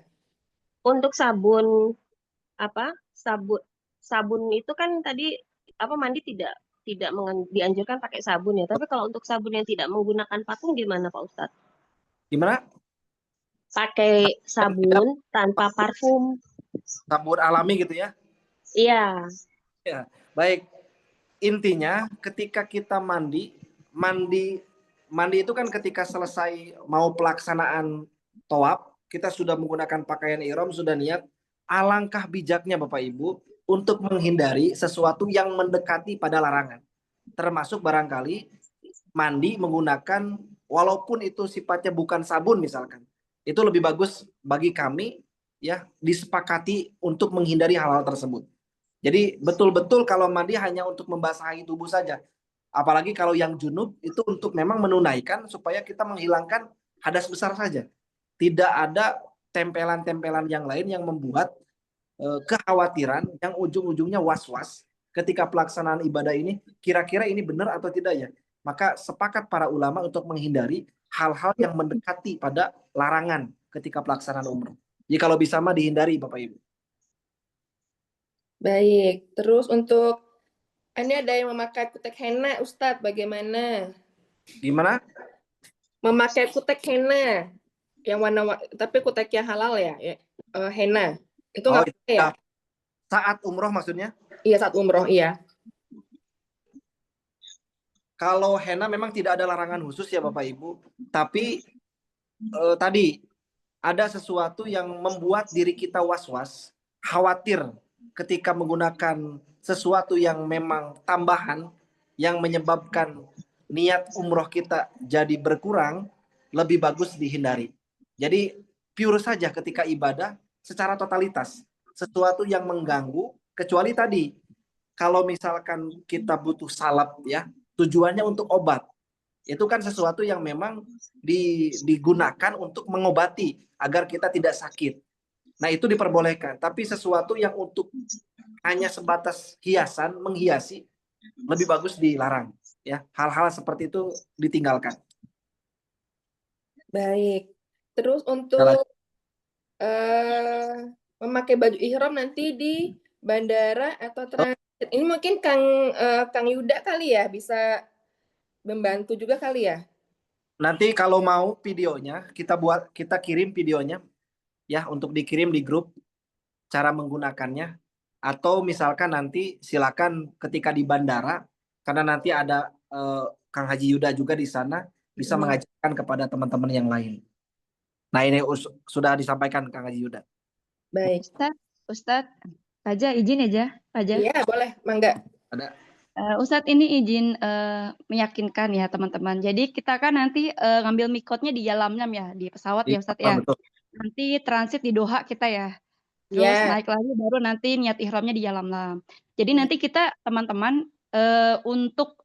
Untuk sabun sabun itu kan tadi mandi tidak dianjurkan pakai sabun ya. Tapi kalau untuk sabun yang tidak menggunakan parfum gimana Pak Ustadz? Gimana? Pakai sabun tanpa parfum. Sabun alami gitu ya? Iya. Ya, baik. Intinya ketika kita mandi itu kan ketika selesai mau pelaksanaan tawaf, kita sudah menggunakan pakaian ihram, sudah niat. Alangkah bijaknya Bapak Ibu untuk menghindari sesuatu yang mendekati pada larangan. Termasuk barangkali mandi menggunakan, walaupun itu sifatnya bukan sabun misalkan. Itu lebih bagus bagi kami ya, disepakati untuk menghindari hal-hal tersebut. Jadi betul-betul kalau mandi hanya untuk membasahi tubuh saja. Apalagi kalau yang junub itu untuk memang menunaikan supaya kita menghilangkan hadas besar saja. Tidak ada tempelan-tempelan yang lain yang membuat kekhawatiran yang ujung-ujungnya was-was ketika pelaksanaan ibadah ini, kira-kira ini benar atau tidak ya. Maka sepakat para ulama untuk menghindari hal-hal yang mendekati pada larangan ketika pelaksanaan umroh. Jadi kalau bisa mah dihindari Bapak Ibu. Baik, terus untuk ini ada yang memakai kutek henna, Ustadz, bagaimana? Gimana? Memakai kutek henna yang tapi kuteknya halal ya, henna. Itu Oh, nggak apa ya? saat umroh maksudnya? Iya, saat umroh, iya. Kalau henna memang tidak ada larangan khusus ya Bapak Ibu, tapi tadi ada sesuatu yang membuat diri kita was-was, khawatir ketika menggunakan sesuatu yang memang tambahan yang menyebabkan niat umroh kita jadi berkurang, lebih bagus dihindari. Jadi pure saja ketika ibadah secara totalitas, sesuatu yang mengganggu, kecuali tadi kalau misalkan kita butuh salap ya, tujuannya untuk obat. Itu kan sesuatu yang memang digunakan untuk mengobati agar kita tidak sakit. Nah, itu diperbolehkan. Tapi sesuatu yang untuk hanya sebatas hiasan, menghiasi, lebih bagus dilarang. Ya, hal-hal seperti itu ditinggalkan. Baik. Terus untuk memakai baju ihram nanti di bandara atau transit. Ini mungkin Kang Yuda kali ya bisa membantu juga kali ya. Nanti kalau mau videonya kita kirim videonya ya untuk dikirim di grup cara menggunakannya, atau misalkan nanti silakan ketika di bandara karena nanti ada Kang Haji Yuda juga di sana bisa mengajarkan kepada teman-teman yang lain. Nah, ini sudah disampaikan Kang Haji Yuda. Baik. Ustadz, Raja izin aja, Raja. Iya, boleh, Mangga. Ada. Ustadz ini izin meyakinkan ya teman-teman. Jadi kita kan nanti ngambil mikotnya di Yalamlam ya, di pesawat ya Ustadz ya. Betul. Nanti transit di Doha kita ya. Terus Ya. naik lagi baru nanti niat ihramnya di Yalamlam. Jadi nanti kita teman-teman untuk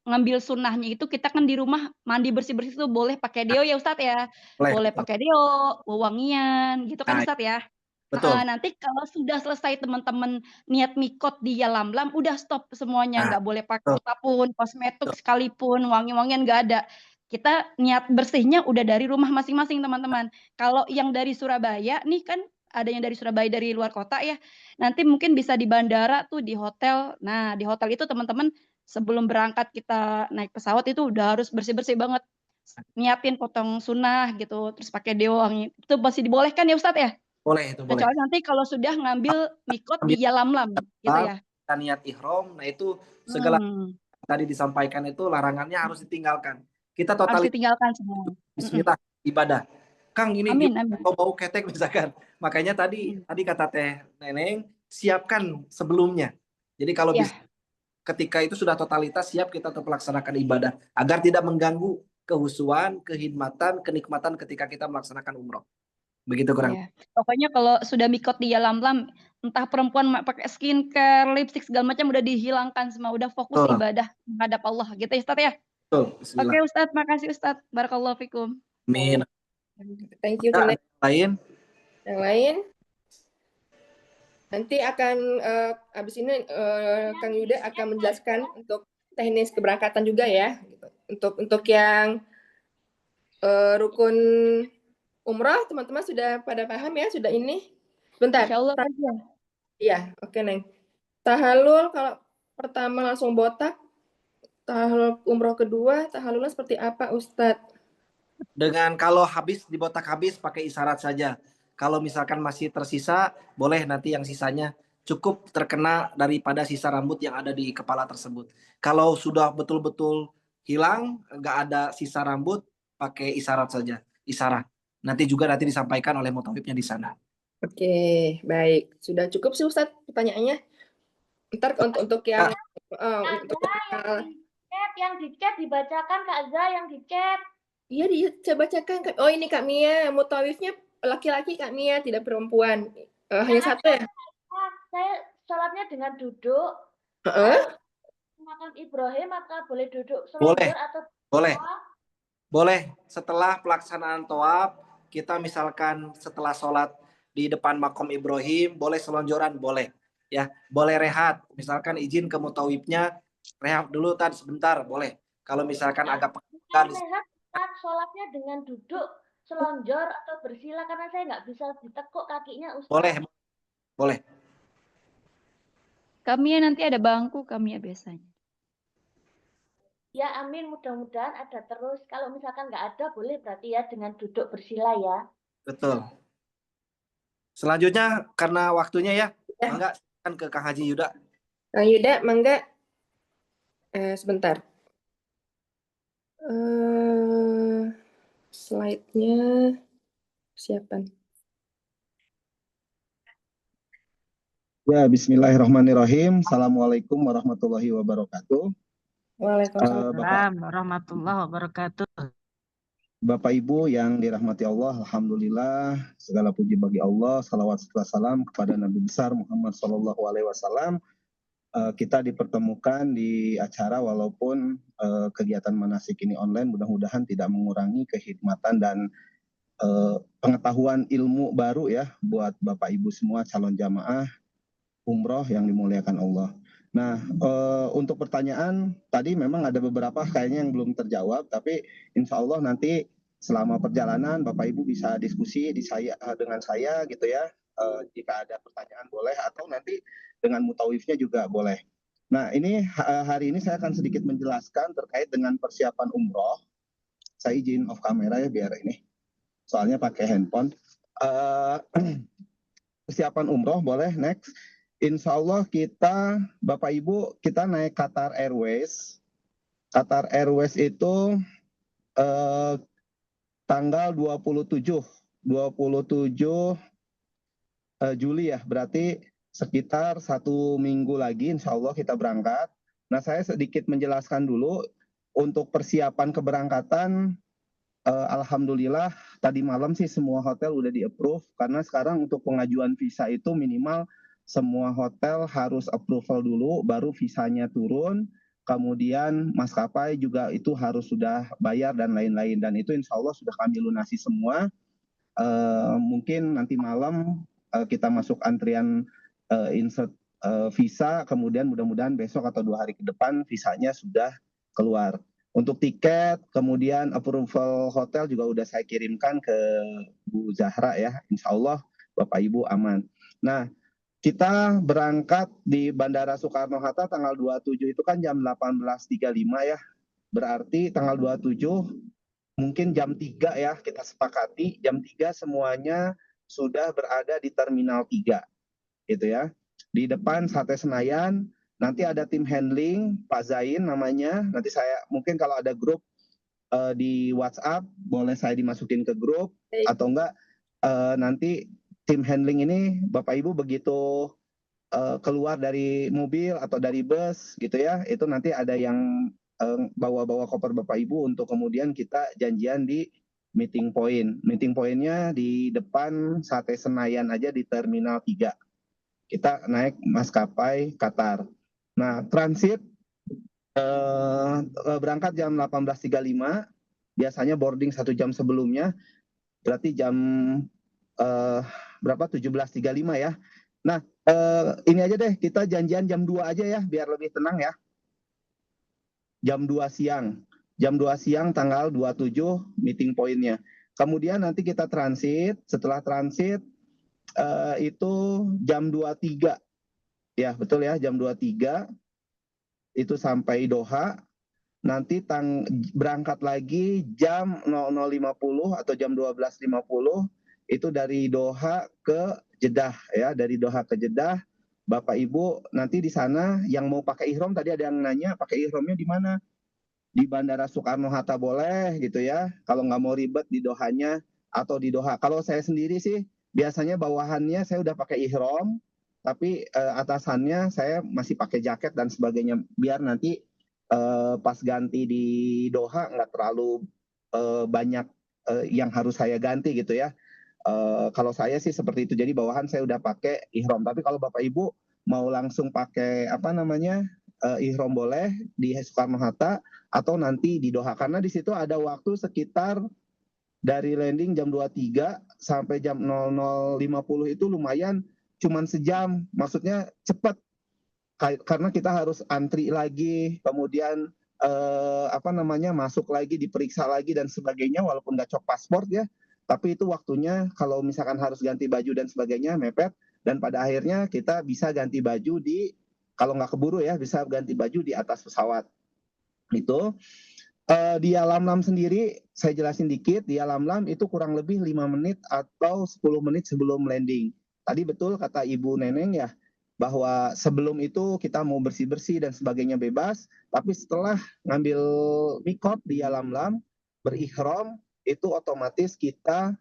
ngambil sunnahnya itu kita kan di rumah mandi bersih-bersih tuh boleh pakai deo ya Ustadz ya. Boleh pakai deo, wewangian gitu kan Ustadz ya. Betul. Nanti kalau sudah selesai teman-teman niat mikot di Yalamlam, udah stop semuanya, nggak boleh pakai apapun, kosmetik sekalipun, wangi-wangian nggak ada. Kita niat bersihnya udah dari rumah masing-masing teman-teman. Kalau yang dari Surabaya nih kan ada yang dari Surabaya dari luar kota ya. Nanti mungkin bisa di bandara tuh di hotel. Nah, di hotel itu teman-teman sebelum berangkat kita naik pesawat itu udah harus bersih-bersih banget. Nyiapin potong sunnah gitu, terus pakai deo wangi. Itu masih dibolehkan ya Ustadz ya? Boleh itu, boleh. Kecuali nanti kalau sudah ngambil mikot di Yalamlam gitu ya. Kita niat ihram, nah itu segala tadi disampaikan itu larangannya harus ditinggalkan. Kita Harus total ditinggalkan semua. Bismillah ibadah. Kang ini Amin. bau ketek misalkan. Makanya tadi kata Teh Neneng siapkan sebelumnya. Jadi kalau bisa ketika itu sudah totalitas siap kita untuk melaksanakan ibadah agar tidak mengganggu kehusuan, kehidmatan, kenikmatan ketika kita melaksanakan umroh. Begitu kurang. Pokoknya kalau sudah mikot di Yalamlam, entah perempuan pakai skincare, lipstick segala macam udah dihilangkan semua, udah fokus ibadah menghadap Allah gitu ya Ustadz ya. Betul. Oke Ustadz, makasih Ustadz. Barakallahu fikum. Amin. Thank you. Yang lain? Nanti akan habis ini Kang Yuda akan menjelaskan untuk teknis keberangkatan juga ya. Untuk yang rukun umrah teman-teman sudah pada paham ya, sudah ini. Bentar. Insya Allah aja. Iya, oke Neng. Tahallul kalau pertama langsung botak, tahallul umroh kedua, tahallulnya seperti apa Ustadz? Dengan kalau habis dibotak habis pakai isyarat saja. Kalau misalkan masih tersisa, boleh nanti yang sisanya cukup terkena daripada sisa rambut yang ada di kepala tersebut. Kalau sudah betul-betul hilang, nggak ada sisa rambut, pakai isyarat saja, isyarat. Nanti disampaikan oleh mutawifnya di sana. Oke, baik. Sudah cukup sih Ustadz pertanyaannya. Ntar untuk yang untuk Yang di chat dibacakan Kak Za, yang di chat. iya dibacakan. Oh ini Kak Mia, mutawifnya laki-laki Kak Mia, tidak perempuan. Hanya satu ya? Saya sholatnya dengan duduk. Makam Ibrahim maka boleh duduk selonjor atau boleh. Setelah pelaksanaan tawaf, kita misalkan setelah sholat di depan makam Ibrahim, boleh selonjoran, boleh. Ya, boleh rehat. Misalkan izin ke mutawifnya, rehat dulu sebentar, boleh. Kalau misalkan agak pekan, rehat, sholatnya dengan duduk, selonjor atau bersila karena saya nggak bisa ditekuk kakinya Ustaz. Boleh. Kami nanti ada bangku kami biasanya. Ya amin, mudah-mudahan ada terus. Kalau misalkan nggak ada, boleh berarti ya dengan duduk bersila ya. Betul. Selanjutnya karena waktunya ya, mangga kan ke Kang Haji Yuda. Kang Yuda, mangga. Sebentar. Slide-nya siapa? Ya, bismillahirrahmanirrahim. Assalamualaikum warahmatullahi wabarakatuh. Waalaikumsalam warahmatullahi wabarakatuh. Bapak Ibu yang dirahmati Allah, alhamdulillah, segala puji bagi Allah, salawat serta salam kepada Nabi besar Muhammad SAW. Kita dipertemukan di acara walaupun kegiatan manasik ini online, mudah-mudahan tidak mengurangi kehikmatan dan pengetahuan ilmu baru ya buat Bapak Ibu semua calon jamaah umroh yang dimuliakan Allah. Nah, untuk pertanyaan tadi memang ada beberapa kayaknya yang belum terjawab, tapi insya Allah nanti selama perjalanan Bapak Ibu bisa diskusi dengan saya gitu ya. Jika ada pertanyaan boleh, atau nanti dengan mutawifnya juga boleh. Nah, ini hari ini saya akan sedikit menjelaskan terkait dengan persiapan umroh. Saya izin off kamera ya biar ini, soalnya pakai handphone. Persiapan umroh boleh, next. Insya Allah kita, Bapak Ibu, kita naik Qatar Airways. Qatar Airways itu tanggal 27 Juli ya, berarti sekitar 1 minggu lagi insya Allah kita berangkat. Nah, saya sedikit menjelaskan dulu untuk persiapan keberangkatan. Alhamdulillah tadi malam sih semua hotel udah di-approve, karena sekarang untuk pengajuan visa itu minimal semua hotel harus approval dulu, baru visanya turun, kemudian maskapai juga itu harus sudah bayar dan lain-lain, dan itu insya Allah sudah kami lunasi semua. Mungkin nanti malam kita masuk antrian insert visa, kemudian mudah-mudahan besok atau 2 hari ke depan visanya sudah keluar. Untuk tiket, kemudian approval hotel juga udah saya kirimkan ke Bu Zahra ya, insya Allah Bapak Ibu aman. Nah, kita berangkat di Bandara Soekarno-Hatta tanggal 27 itu kan jam 18.35 ya. Berarti tanggal 27 mungkin jam 3 ya, kita sepakati jam 3 semuanya sudah berada di Terminal 3 gitu ya. Di depan Sate Senayan, nanti ada tim handling, Pak Zain namanya. Nanti saya mungkin kalau ada grup di WhatsApp, boleh saya dimasukin ke grup. Atau enggak nanti tim handling ini Bapak Ibu begitu keluar dari mobil atau dari bus gitu ya, itu nanti ada yang bawa-bawa koper Bapak Ibu untuk kemudian kita janjian di meeting point. Meeting point-nya di depan Sate Senayan aja di Terminal 3. Kita naik maskapai Qatar. Nah, transit berangkat jam 18.35, biasanya boarding 1 jam sebelumnya, berarti jam berapa? 17.35 ya. Nah, ini aja deh, kita janjian jam 2 aja ya, biar lebih tenang ya. Jam 2 siang. Jam 2 siang tanggal 27 meeting point-nya. Kemudian nanti kita transit, setelah transit itu jam 23. Ya, betul ya, jam 23 itu sampai Doha. nanti berangkat lagi jam 00.50 atau jam 12.50 itu dari Doha ke Jeddah ya, dari Doha ke Jeddah. Bapak Ibu nanti di sana yang mau pakai ihram, tadi ada yang nanya pakai ihramnya di mana? Di Bandara Soekarno-Hatta boleh gitu ya. Kalau nggak mau ribet di Dohanya atau di Doha. Kalau saya sendiri sih biasanya bawahannya saya udah pakai ihram, tapi atasannya saya masih pakai jaket dan sebagainya biar nanti pas ganti di Doha nggak terlalu banyak yang harus saya ganti gitu ya. Kalau saya sih seperti itu, jadi bawahan saya udah pakai ihram. Tapi kalau Bapak Ibu mau langsung pakai apa namanya ihram boleh di Soekarno Hatta atau nanti di Doha, karena di situ ada waktu sekitar dari landing jam 23 sampai jam 00.50 itu lumayan, cuman sejam, maksudnya cepat karena kita harus antri lagi, kemudian apa namanya masuk lagi, diperiksa lagi dan sebagainya, walaupun nggak cok paspor ya, tapi itu waktunya kalau misalkan harus ganti baju dan sebagainya mepet, dan pada akhirnya kita bisa ganti baju kalau nggak keburu ya, bisa ganti baju di atas pesawat. Itu di Yalamlam sendiri saya jelasin dikit. Di Yalamlam itu kurang lebih 5 menit atau 10 menit sebelum landing. Tadi betul kata Ibu Neneng ya, bahwa sebelum itu kita mau bersih-bersih dan sebagainya bebas, tapi setelah ngambil mikot di Yalamlam, berihram, itu otomatis kita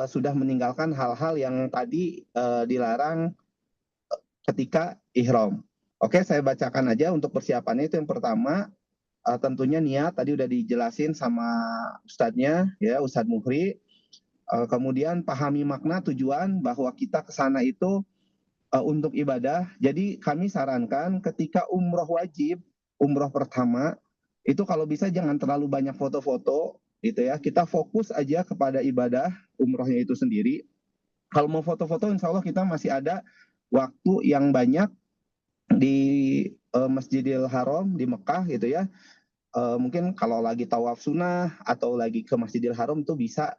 sudah meninggalkan hal-hal yang tadi dilarang ketika ihram. Oke, saya bacakan aja untuk persiapannya. Itu yang pertama, tentunya niat tadi udah dijelasin sama Ustadznya ya, Ustadz Muhri. Kemudian pahami makna tujuan bahwa kita ke sana itu untuk ibadah. Jadi kami sarankan ketika umroh wajib, umroh pertama, itu kalau bisa jangan terlalu banyak foto-foto gitu ya. Kita fokus aja kepada ibadah umrohnya itu sendiri. Kalau mau foto-foto insya Allah kita masih ada waktu yang banyak di Masjidil Haram di Mekah gitu ya. Mungkin kalau lagi tawaf sunnah atau lagi ke Masjidil Haram itu bisa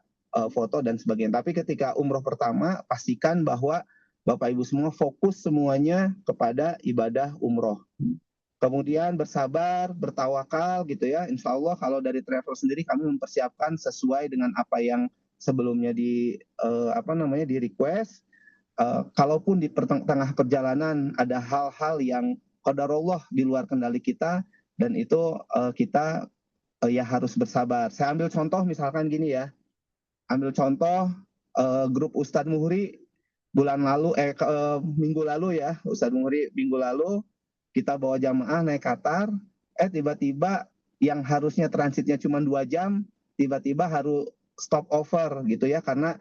foto dan sebagainya. Tapi ketika umroh pertama pastikan bahwa Bapak Ibu semua fokus semuanya kepada ibadah umroh. Kemudian bersabar, bertawakal gitu ya. Insya Allah kalau dari travel sendiri kami mempersiapkan sesuai dengan apa yang sebelumnya di request. Kalaupun di tengah perjalanan ada hal-hal yang qadarullah di luar kendali kita, dan itu kita ya harus bersabar. Saya ambil contoh misalkan gini ya, ambil contoh grup Ustadz Muhri minggu lalu ya, Ustadz Muhri minggu lalu kita bawa jamaah naik Qatar, tiba-tiba yang harusnya transitnya cuma 2 jam, tiba-tiba harus stop over gitu ya, karena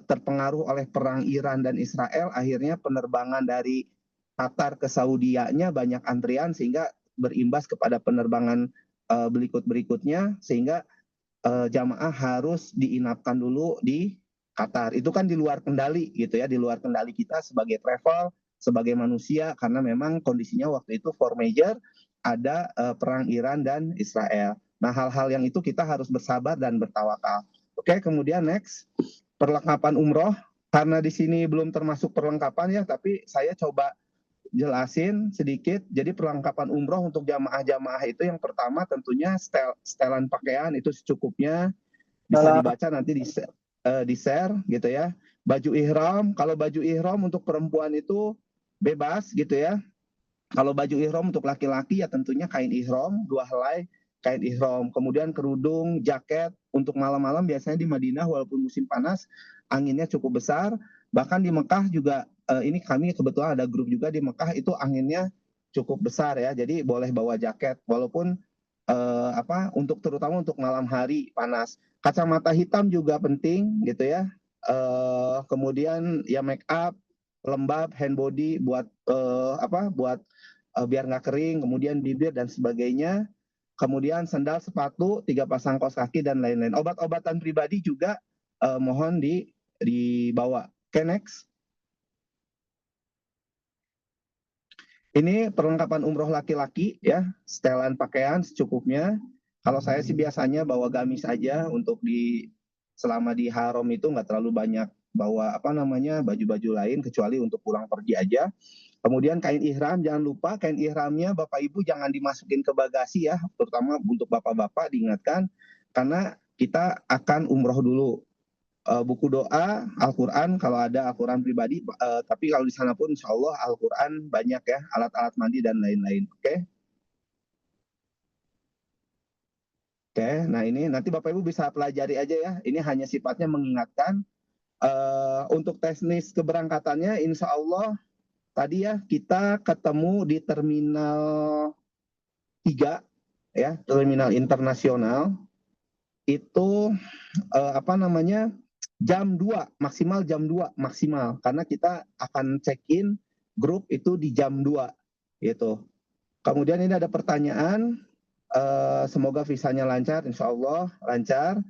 terpengaruh oleh perang Iran dan Israel, akhirnya penerbangan dari Qatar ke Saudianya banyak antrian sehingga berimbas kepada penerbangan berikutnya, sehingga jamaah harus diinapkan dulu di Qatar. Itu kan di luar kendali gitu ya, di luar kendali kita sebagai travel, sebagai manusia, karena memang kondisinya waktu itu force majeure, ada perang Iran dan Israel. Nah, hal-hal yang itu kita harus bersabar dan bertawakal. Oke, kemudian next, perlengkapan umroh. Karena di sini belum termasuk perlengkapan ya, tapi saya coba jelasin sedikit. Jadi perlengkapan umroh untuk jamaah-jamaah itu yang pertama tentunya setelan pakaian itu secukupnya, bisa dibaca nanti di share gitu ya. Baju ihram, kalau baju ihram untuk perempuan itu bebas gitu ya. Kalau baju ihram untuk laki-laki ya tentunya kain ihram, 2 helai kain ihram. Kemudian kerudung, jaket untuk malam-malam biasanya di Madinah walaupun musim panas anginnya cukup besar. Bahkan di Mekah juga ini kami kebetulan ada grup juga di Mekah itu anginnya cukup besar ya. Jadi boleh bawa jaket walaupun terutama untuk malam hari panas. Kacamata hitam juga penting gitu ya. Kemudian ya make up, lembab, hand body buat biar nggak kering, kemudian bibir dan sebagainya. Kemudian sandal, sepatu, 3 pasang kaos kaki dan lain-lain. Obat-obatan pribadi juga mohon dibawa. Oke, next. Ini perlengkapan umroh laki-laki ya, setelan pakaian secukupnya. Kalau saya sih biasanya bawa gamis aja untuk selama di haram itu nggak terlalu banyak bawa baju-baju lain kecuali untuk pulang pergi aja. Kemudian kain ihram, jangan lupa kain ihramnya Bapak Ibu jangan dimasukin ke bagasi ya, terutama untuk bapak-bapak diingatkan, karena kita akan umroh dulu. Buku doa, Al-Quran, kalau ada Al-Quran pribadi, tapi kalau di sana pun insya Allah Al-Quran banyak ya, alat-alat mandi dan lain-lain. Oke? Oke, nah ini nanti Bapak Ibu bisa pelajari aja ya, ini hanya sifatnya mengingatkan. Untuk teknis keberangkatannya insya Allah tadi ya kita ketemu di Terminal 3 ya, Terminal Internasional itu jam 2 maksimal, jam 2 maksimal, karena kita akan check-in grup itu di jam 2 gitu. Kemudian ini ada pertanyaan, semoga visanya lancar, insya Allah lancar.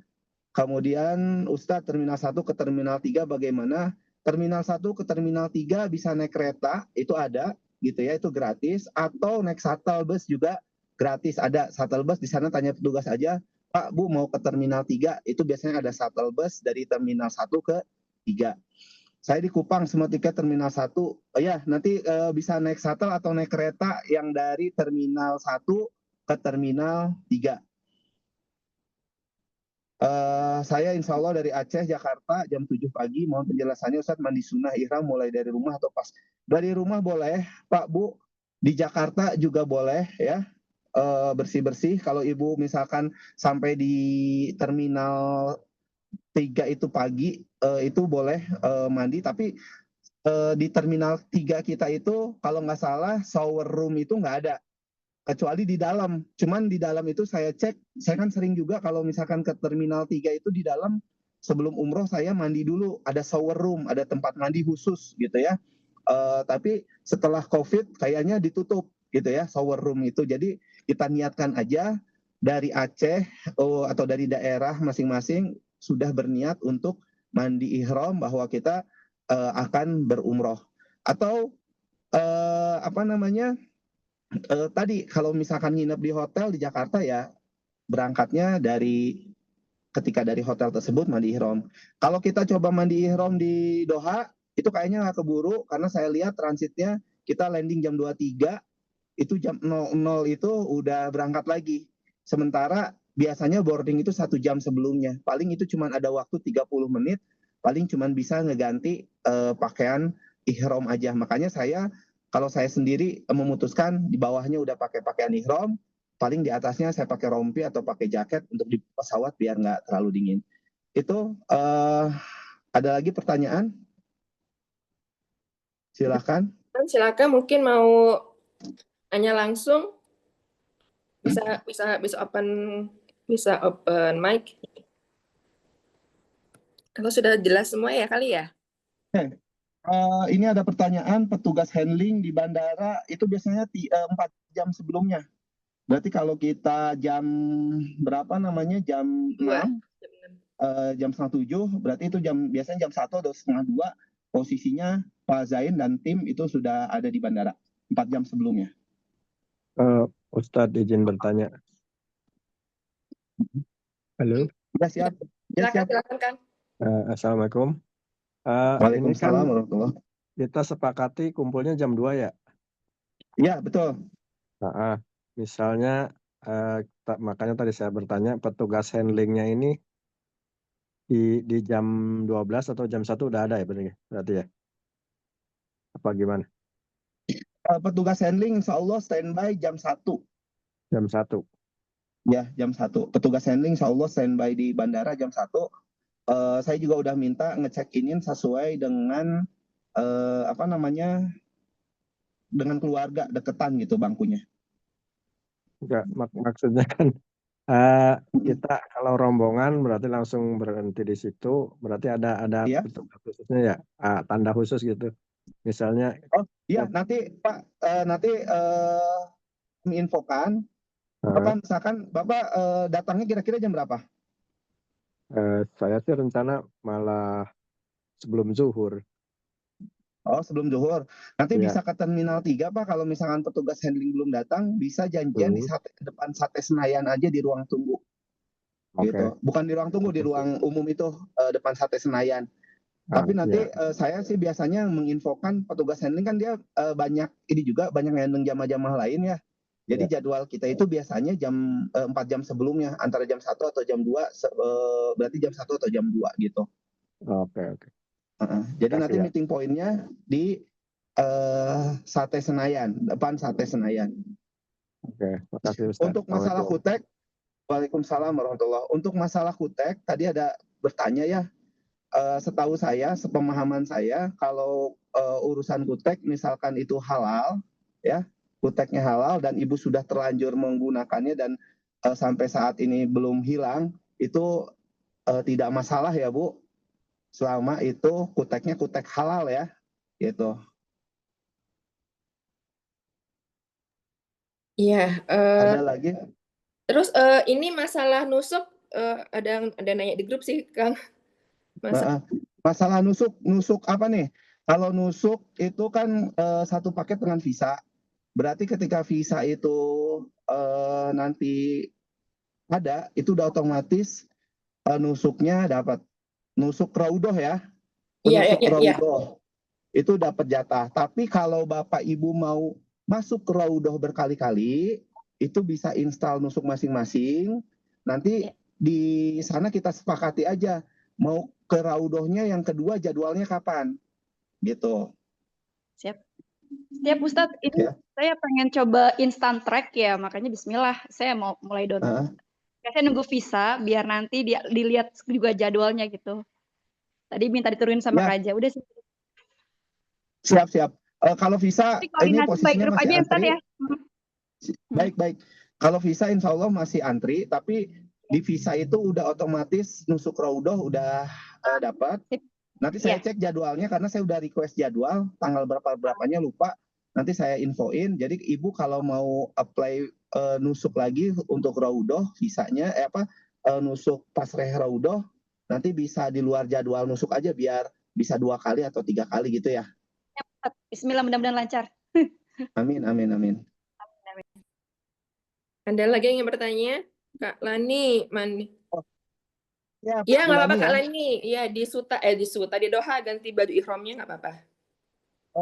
Kemudian Ustadz, Terminal 1 ke Terminal 3 bagaimana? Terminal 1 ke Terminal 3 bisa naik kereta, itu ada gitu ya, itu gratis, atau naik shuttle bus juga gratis, ada shuttle bus di sana, tanya petugas aja, Pak, Bu mau ke Terminal 3, itu biasanya ada shuttle bus dari Terminal 1 ke 3. Saya di Kupang, semua tiket Terminal 1, ya nanti bisa naik shuttle atau naik kereta yang dari Terminal 1 ke Terminal 3. Saya insya Allah dari Aceh, Jakarta, jam 7 pagi. Mohon penjelasannya Ustadz, mandi sunnah ihram mulai dari rumah atau pas? Dari rumah boleh, Pak, Bu. Di Jakarta juga boleh ya, bersih-bersih. Kalau Ibu misalkan sampai di Terminal 3 itu pagi, itu boleh mandi. Tapi di Terminal 3 kita itu, kalau nggak salah, shower room itu nggak ada. Kecuali di dalam, cuman di dalam itu saya cek, saya kan sering juga kalau misalkan ke Terminal 3 itu di dalam, sebelum umroh saya mandi dulu, ada shower room, ada tempat mandi khusus gitu ya. Tapi setelah COVID kayaknya ditutup gitu ya shower room itu. Jadi kita niatkan aja dari Aceh atau dari daerah masing-masing sudah berniat untuk mandi ihram bahwa kita akan berumroh. Atau tadi kalau misalkan nginep di hotel di Jakarta ya berangkatnya ketika dari hotel tersebut mandi ihram. Kalau kita coba mandi ihram di Doha itu kayaknya nggak keburu, karena saya lihat transitnya kita landing jam 23, itu jam 00 itu udah berangkat lagi. Sementara biasanya boarding itu 1 jam sebelumnya. Paling itu cuma ada waktu 30 menit, paling cuma bisa ngeganti pakaian ihram aja. Makanya kalau saya sendiri memutuskan di bawahnya udah pakai pakaian ihram, paling di atasnya saya pakai rompi atau pakai jaket untuk di pesawat biar nggak terlalu dingin. Itu ada lagi pertanyaan? Silakan. Silakan, mungkin mau tanya langsung. Bisa open mic. Kalau sudah jelas semua ya kali ya. Ini ada pertanyaan, petugas handling di bandara itu biasanya 4 jam sebelumnya. Berarti kalau kita jam berapa namanya, jam 6, jam setengah 7, berarti itu biasanya jam 1 atau setengah 2, posisinya Pak Zain dan tim itu sudah ada di bandara 4 jam sebelumnya. Ustadz izin bertanya. Halo. Ya siap. Silakan Kang. Assalamualaikum. Waalaikumsalam warahmatullahi. Kita sepakati kumpulnya jam 2 ya? Iya, betul. Misalnya, makanya tadi saya bertanya, petugas handlingnya ini di jam 12 atau jam 1 udah ada ya berarti ya? Apa gimana? Petugas handling insya Allah standby jam 1. Jam 1? Ya, jam 1. Petugas handling insya Allah standby di bandara jam 1. Saya juga udah minta ngecek-inin sesuai dengan dengan keluarga deketan gitu bangkunya. Enggak, maksudnya kan kita kalau rombongan berarti langsung berhenti di situ, berarti ada petugas khususnya ya, tanda khusus gitu. Misalnya. Oh iya, nanti Pak, menginfokan. Bapak misalkan Bapak datangnya kira-kira jam berapa? Saya sih rencana malah sebelum zuhur. Oh, sebelum zuhur. Nanti bisa ke Terminal 3 Pak, kalau misalkan petugas handling belum datang, bisa janjian di depan Sate Senayan aja di ruang tunggu. Gitu. Bukan di ruang tunggu, di ruang umum itu, depan Sate Senayan. Tapi nanti Iya. saya sih biasanya menginfokan petugas handling kan dia banyak ini juga banyak handling jamaah-jamaah lain ya. Jadi Iya. jadwal kita itu biasanya 4 jam sebelumnya, antara jam 1 atau jam 2, berarti jam 1 atau jam 2 gitu. Oke. Jadi nanti Kasih ya. meeting pointnya di Sate Senayan, depan Sate Senayan. Oke, makasih Ustaz. Untuk masalah Assalamualaikum. kutek, Waalaikumsalam warahmatullahi. Untuk masalah kutek, tadi ada bertanya ya, setahu saya, sepemahaman saya, kalau urusan kutek misalkan itu halal, ya, kuteknya halal dan ibu sudah terlanjur menggunakannya dan sampai saat ini belum hilang, itu tidak masalah ya Bu, selama itu kuteknya kutek halal ya, gitu. Iya. Ada lagi? Terus ini masalah nusuk ada nanya di grup sih, Kang. Masalah nusuk apa nih? Kalau nusuk itu kan satu paket dengan visa. Berarti ketika visa itu nanti ada, itu udah otomatis nusuknya dapat. Nusuk raudoh ya. Iya. Penusuk raudoh itu dapat jatah. Tapi kalau Bapak Ibu mau masuk ke raudoh berkali-kali, itu bisa install nusuk masing-masing. Nanti di sana kita sepakati aja mau ke raudohnya yang kedua jadwalnya kapan. Gitu. Siap Ustadz, ini saya pengen coba instant track ya, makanya bismillah, saya mau mulai download. Saya nunggu visa, biar nanti dilihat juga jadwalnya gitu. Tadi minta diturunin sama Raja, udah sih. Siap. Kalau visa, ini posisinya masih antri. Ya. Baik. Kalau visa insya Allah masih antri, tapi di visa itu udah otomatis nusuk raudoh udah dapat. Nanti saya cek jadwalnya karena saya udah request jadwal, tanggal berapanya lupa. Nanti saya infoin. Jadi Ibu kalau mau apply nusuk lagi untuk raudoh, visanya nusuk pasreh raudoh, nanti bisa di luar jadwal nusuk aja biar bisa 2 kali atau 3 kali gitu ya. Bismillah, mudah-mudahan lancar. Amin. Ada lagi yang ingin bertanya? Kak Lani, Mani. Ya, nggak apa-apa Kak Lani. Ya di Doha ganti baju ihramnya nggak apa-apa.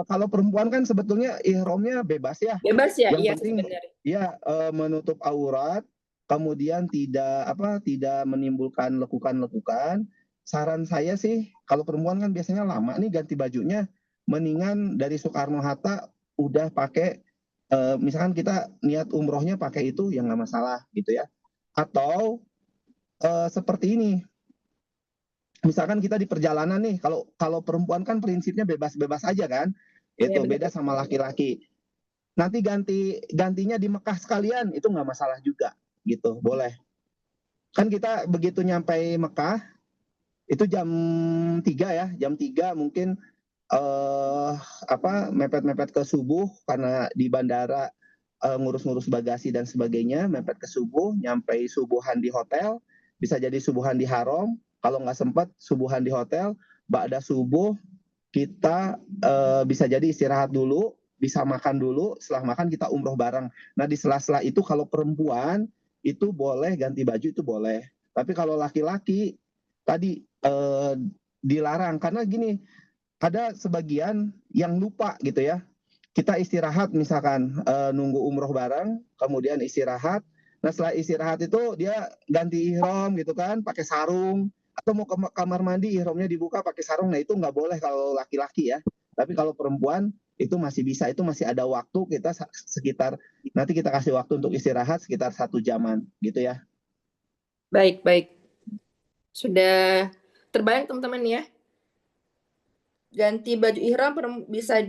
Kalau perempuan kan sebetulnya ihramnya bebas ya. Bebas ya. Yang iya, penting sebenarnya. ya menutup aurat, kemudian tidak menimbulkan lekukan-lekukan. Saran saya sih kalau perempuan kan biasanya lama nih ganti bajunya, mendingan dari Soekarno-Hatta udah pakai misalkan kita niat umrohnya pakai itu ya nggak masalah gitu ya. Atau seperti ini, misalkan kita di perjalanan nih, kalau perempuan kan prinsipnya bebas-bebas aja kan, itu beda sama laki-laki. Nanti gantinya di Mekah sekalian, itu nggak masalah juga, gitu, boleh. Kan kita begitu nyampe Mekah, itu jam 3 ya, jam 3 mungkin mepet-mepet ke subuh karena di bandara ngurus-ngurus bagasi dan sebagainya, mepet ke subuh, nyampe subuhan di hotel, bisa jadi subuhan di haram, kalau nggak sempat subuhan di hotel, ba'da subuh kita bisa jadi istirahat dulu, bisa makan dulu, setelah makan kita umroh bareng. Nah di sela-sela itu kalau perempuan itu boleh ganti baju itu boleh, tapi kalau laki-laki tadi dilarang karena gini, ada sebagian yang lupa gitu ya. Kita istirahat misalkan nunggu umroh bareng, kemudian istirahat. Nah setelah istirahat itu dia ganti ihram gitu kan, pakai sarung. Atau mau ke kamar mandi, ihramnya dibuka pakai sarung. Nah itu nggak boleh kalau laki-laki ya. Tapi kalau perempuan itu masih bisa, itu masih ada waktu kita sekitar, nanti kita kasih waktu untuk istirahat sekitar 1 jaman gitu ya. Baik. Sudah terbayang teman-teman ya. Ganti baju ihram bisa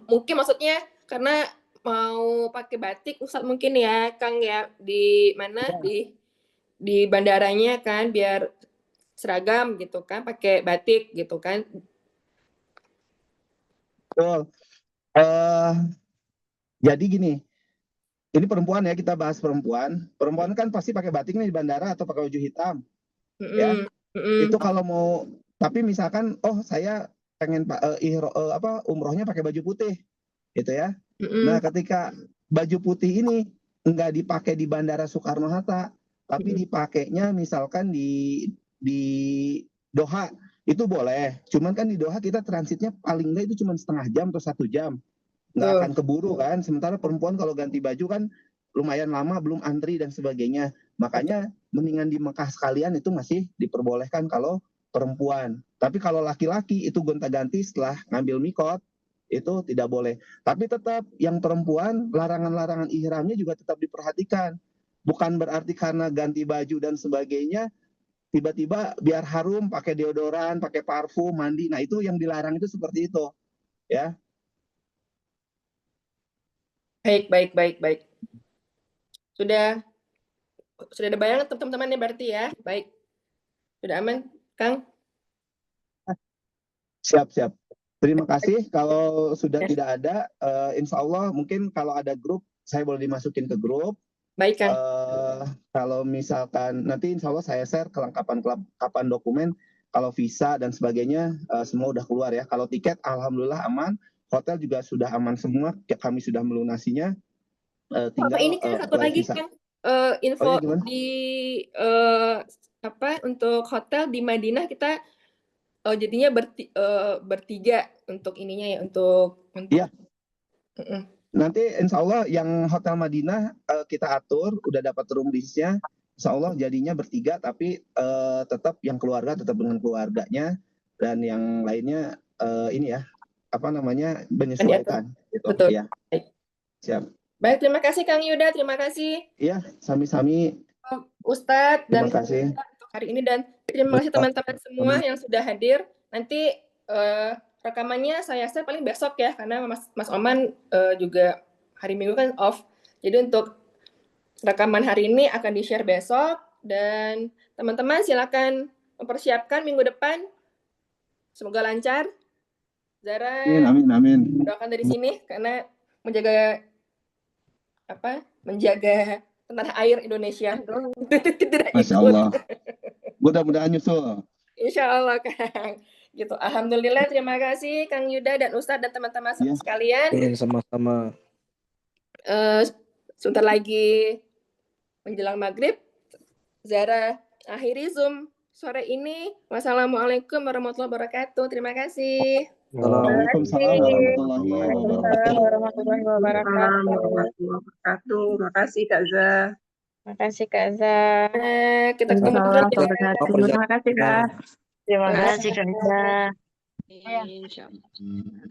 mungkin maksudnya karena mau pakai batik Ustadz mungkin ya Kang ya, di mana di bandaranya kan biar seragam gitu kan, pakai batik gitu kan. Betul. Jadi gini, ini perempuan ya, kita bahas perempuan. Perempuan kan pasti pakai batik nih di bandara atau pakai baju hitam. Ya. Itu kalau mau, tapi misalkan saya pengen umrohnya pakai baju putih gitu ya. Nah, ketika baju putih ini enggak dipakai di Bandara Soekarno-Hatta, tapi dipakainya misalkan di Doha. itu boleh. Cuman kan di Doha kita transitnya paling enggak itu cuma setengah jam atau 1 jam. Nggak akan keburu kan. Sementara perempuan kalau ganti baju kan lumayan lama, belum antri dan sebagainya. Makanya mendingan di Mekah sekalian itu masih diperbolehkan kalau perempuan. Tapi kalau laki-laki itu gonta-ganti setelah ngambil mikot, itu tidak boleh. Tapi tetap yang perempuan, larangan-larangan ihramnya juga tetap diperhatikan. Bukan berarti karena ganti baju dan sebagainya, tiba-tiba biar harum, pakai deodoran, pakai parfum, mandi. Nah itu yang dilarang itu seperti itu. Ya. Baik. Sudah ada bayangan teman-teman ya berarti ya. Baik. Sudah aman, Kang? Siap. Terima kasih. Kalau sudah tidak ada, insya Allah mungkin kalau ada grup, saya boleh dimasukin ke grup. Baik, Kang. Kalau misalkan nanti insya Allah saya share kelengkapan dokumen, kalau visa dan sebagainya semua udah keluar ya. Kalau tiket alhamdulillah aman, hotel juga sudah aman semua, kami sudah melunasinya. Tinggal ini kan satu lagi kan info di untuk hotel di Madinah kita jadinya bertiga untuk ininya ya, untuk iya. Nanti insya Allah yang hotel Madinah kita atur, udah dapat room listnya, insya Allah jadinya bertiga, tapi tetap yang keluarga tetap dengan keluarganya, dan yang lainnya ini ya, menyesuaikan. Gitu. Betul. Ya. Siap. Baik, terima kasih Kang Yuda, terima kasih. Iya, sami-sami. Ustadz dan terima kasih untuk hari ini, dan terima kasih teman-teman semua yang sudah hadir. Nanti rekamannya saya share paling besok ya, karena Mas Oman juga hari Minggu kan off. Jadi untuk rekaman hari ini akan di-share besok, dan teman-teman silakan mempersiapkan minggu depan. Semoga lancar. Zara, amin. doakan dari sini karena menjaga tanah air Indonesia. Masya Allah. Mudah-mudahan nyusul. Insya Allah, Kang. Gitu. Alhamdulillah, terima kasih Kang Yuda dan Ustadz dan teman-teman sekalian. Sama-sama. Sebentar lagi menjelang maghrib, Zara akhiri Zoom sore ini. Wassalamualaikum warahmatullahi wabarakatuh. Terima kasih. Waalaikumsalam warahmatullahi wabarakatuh. Makasih Kak Za. Makasih Kak Za. Kita ketemu lagi. Terima kasih Kak. Terima kasih Kak Za. Insyaallah.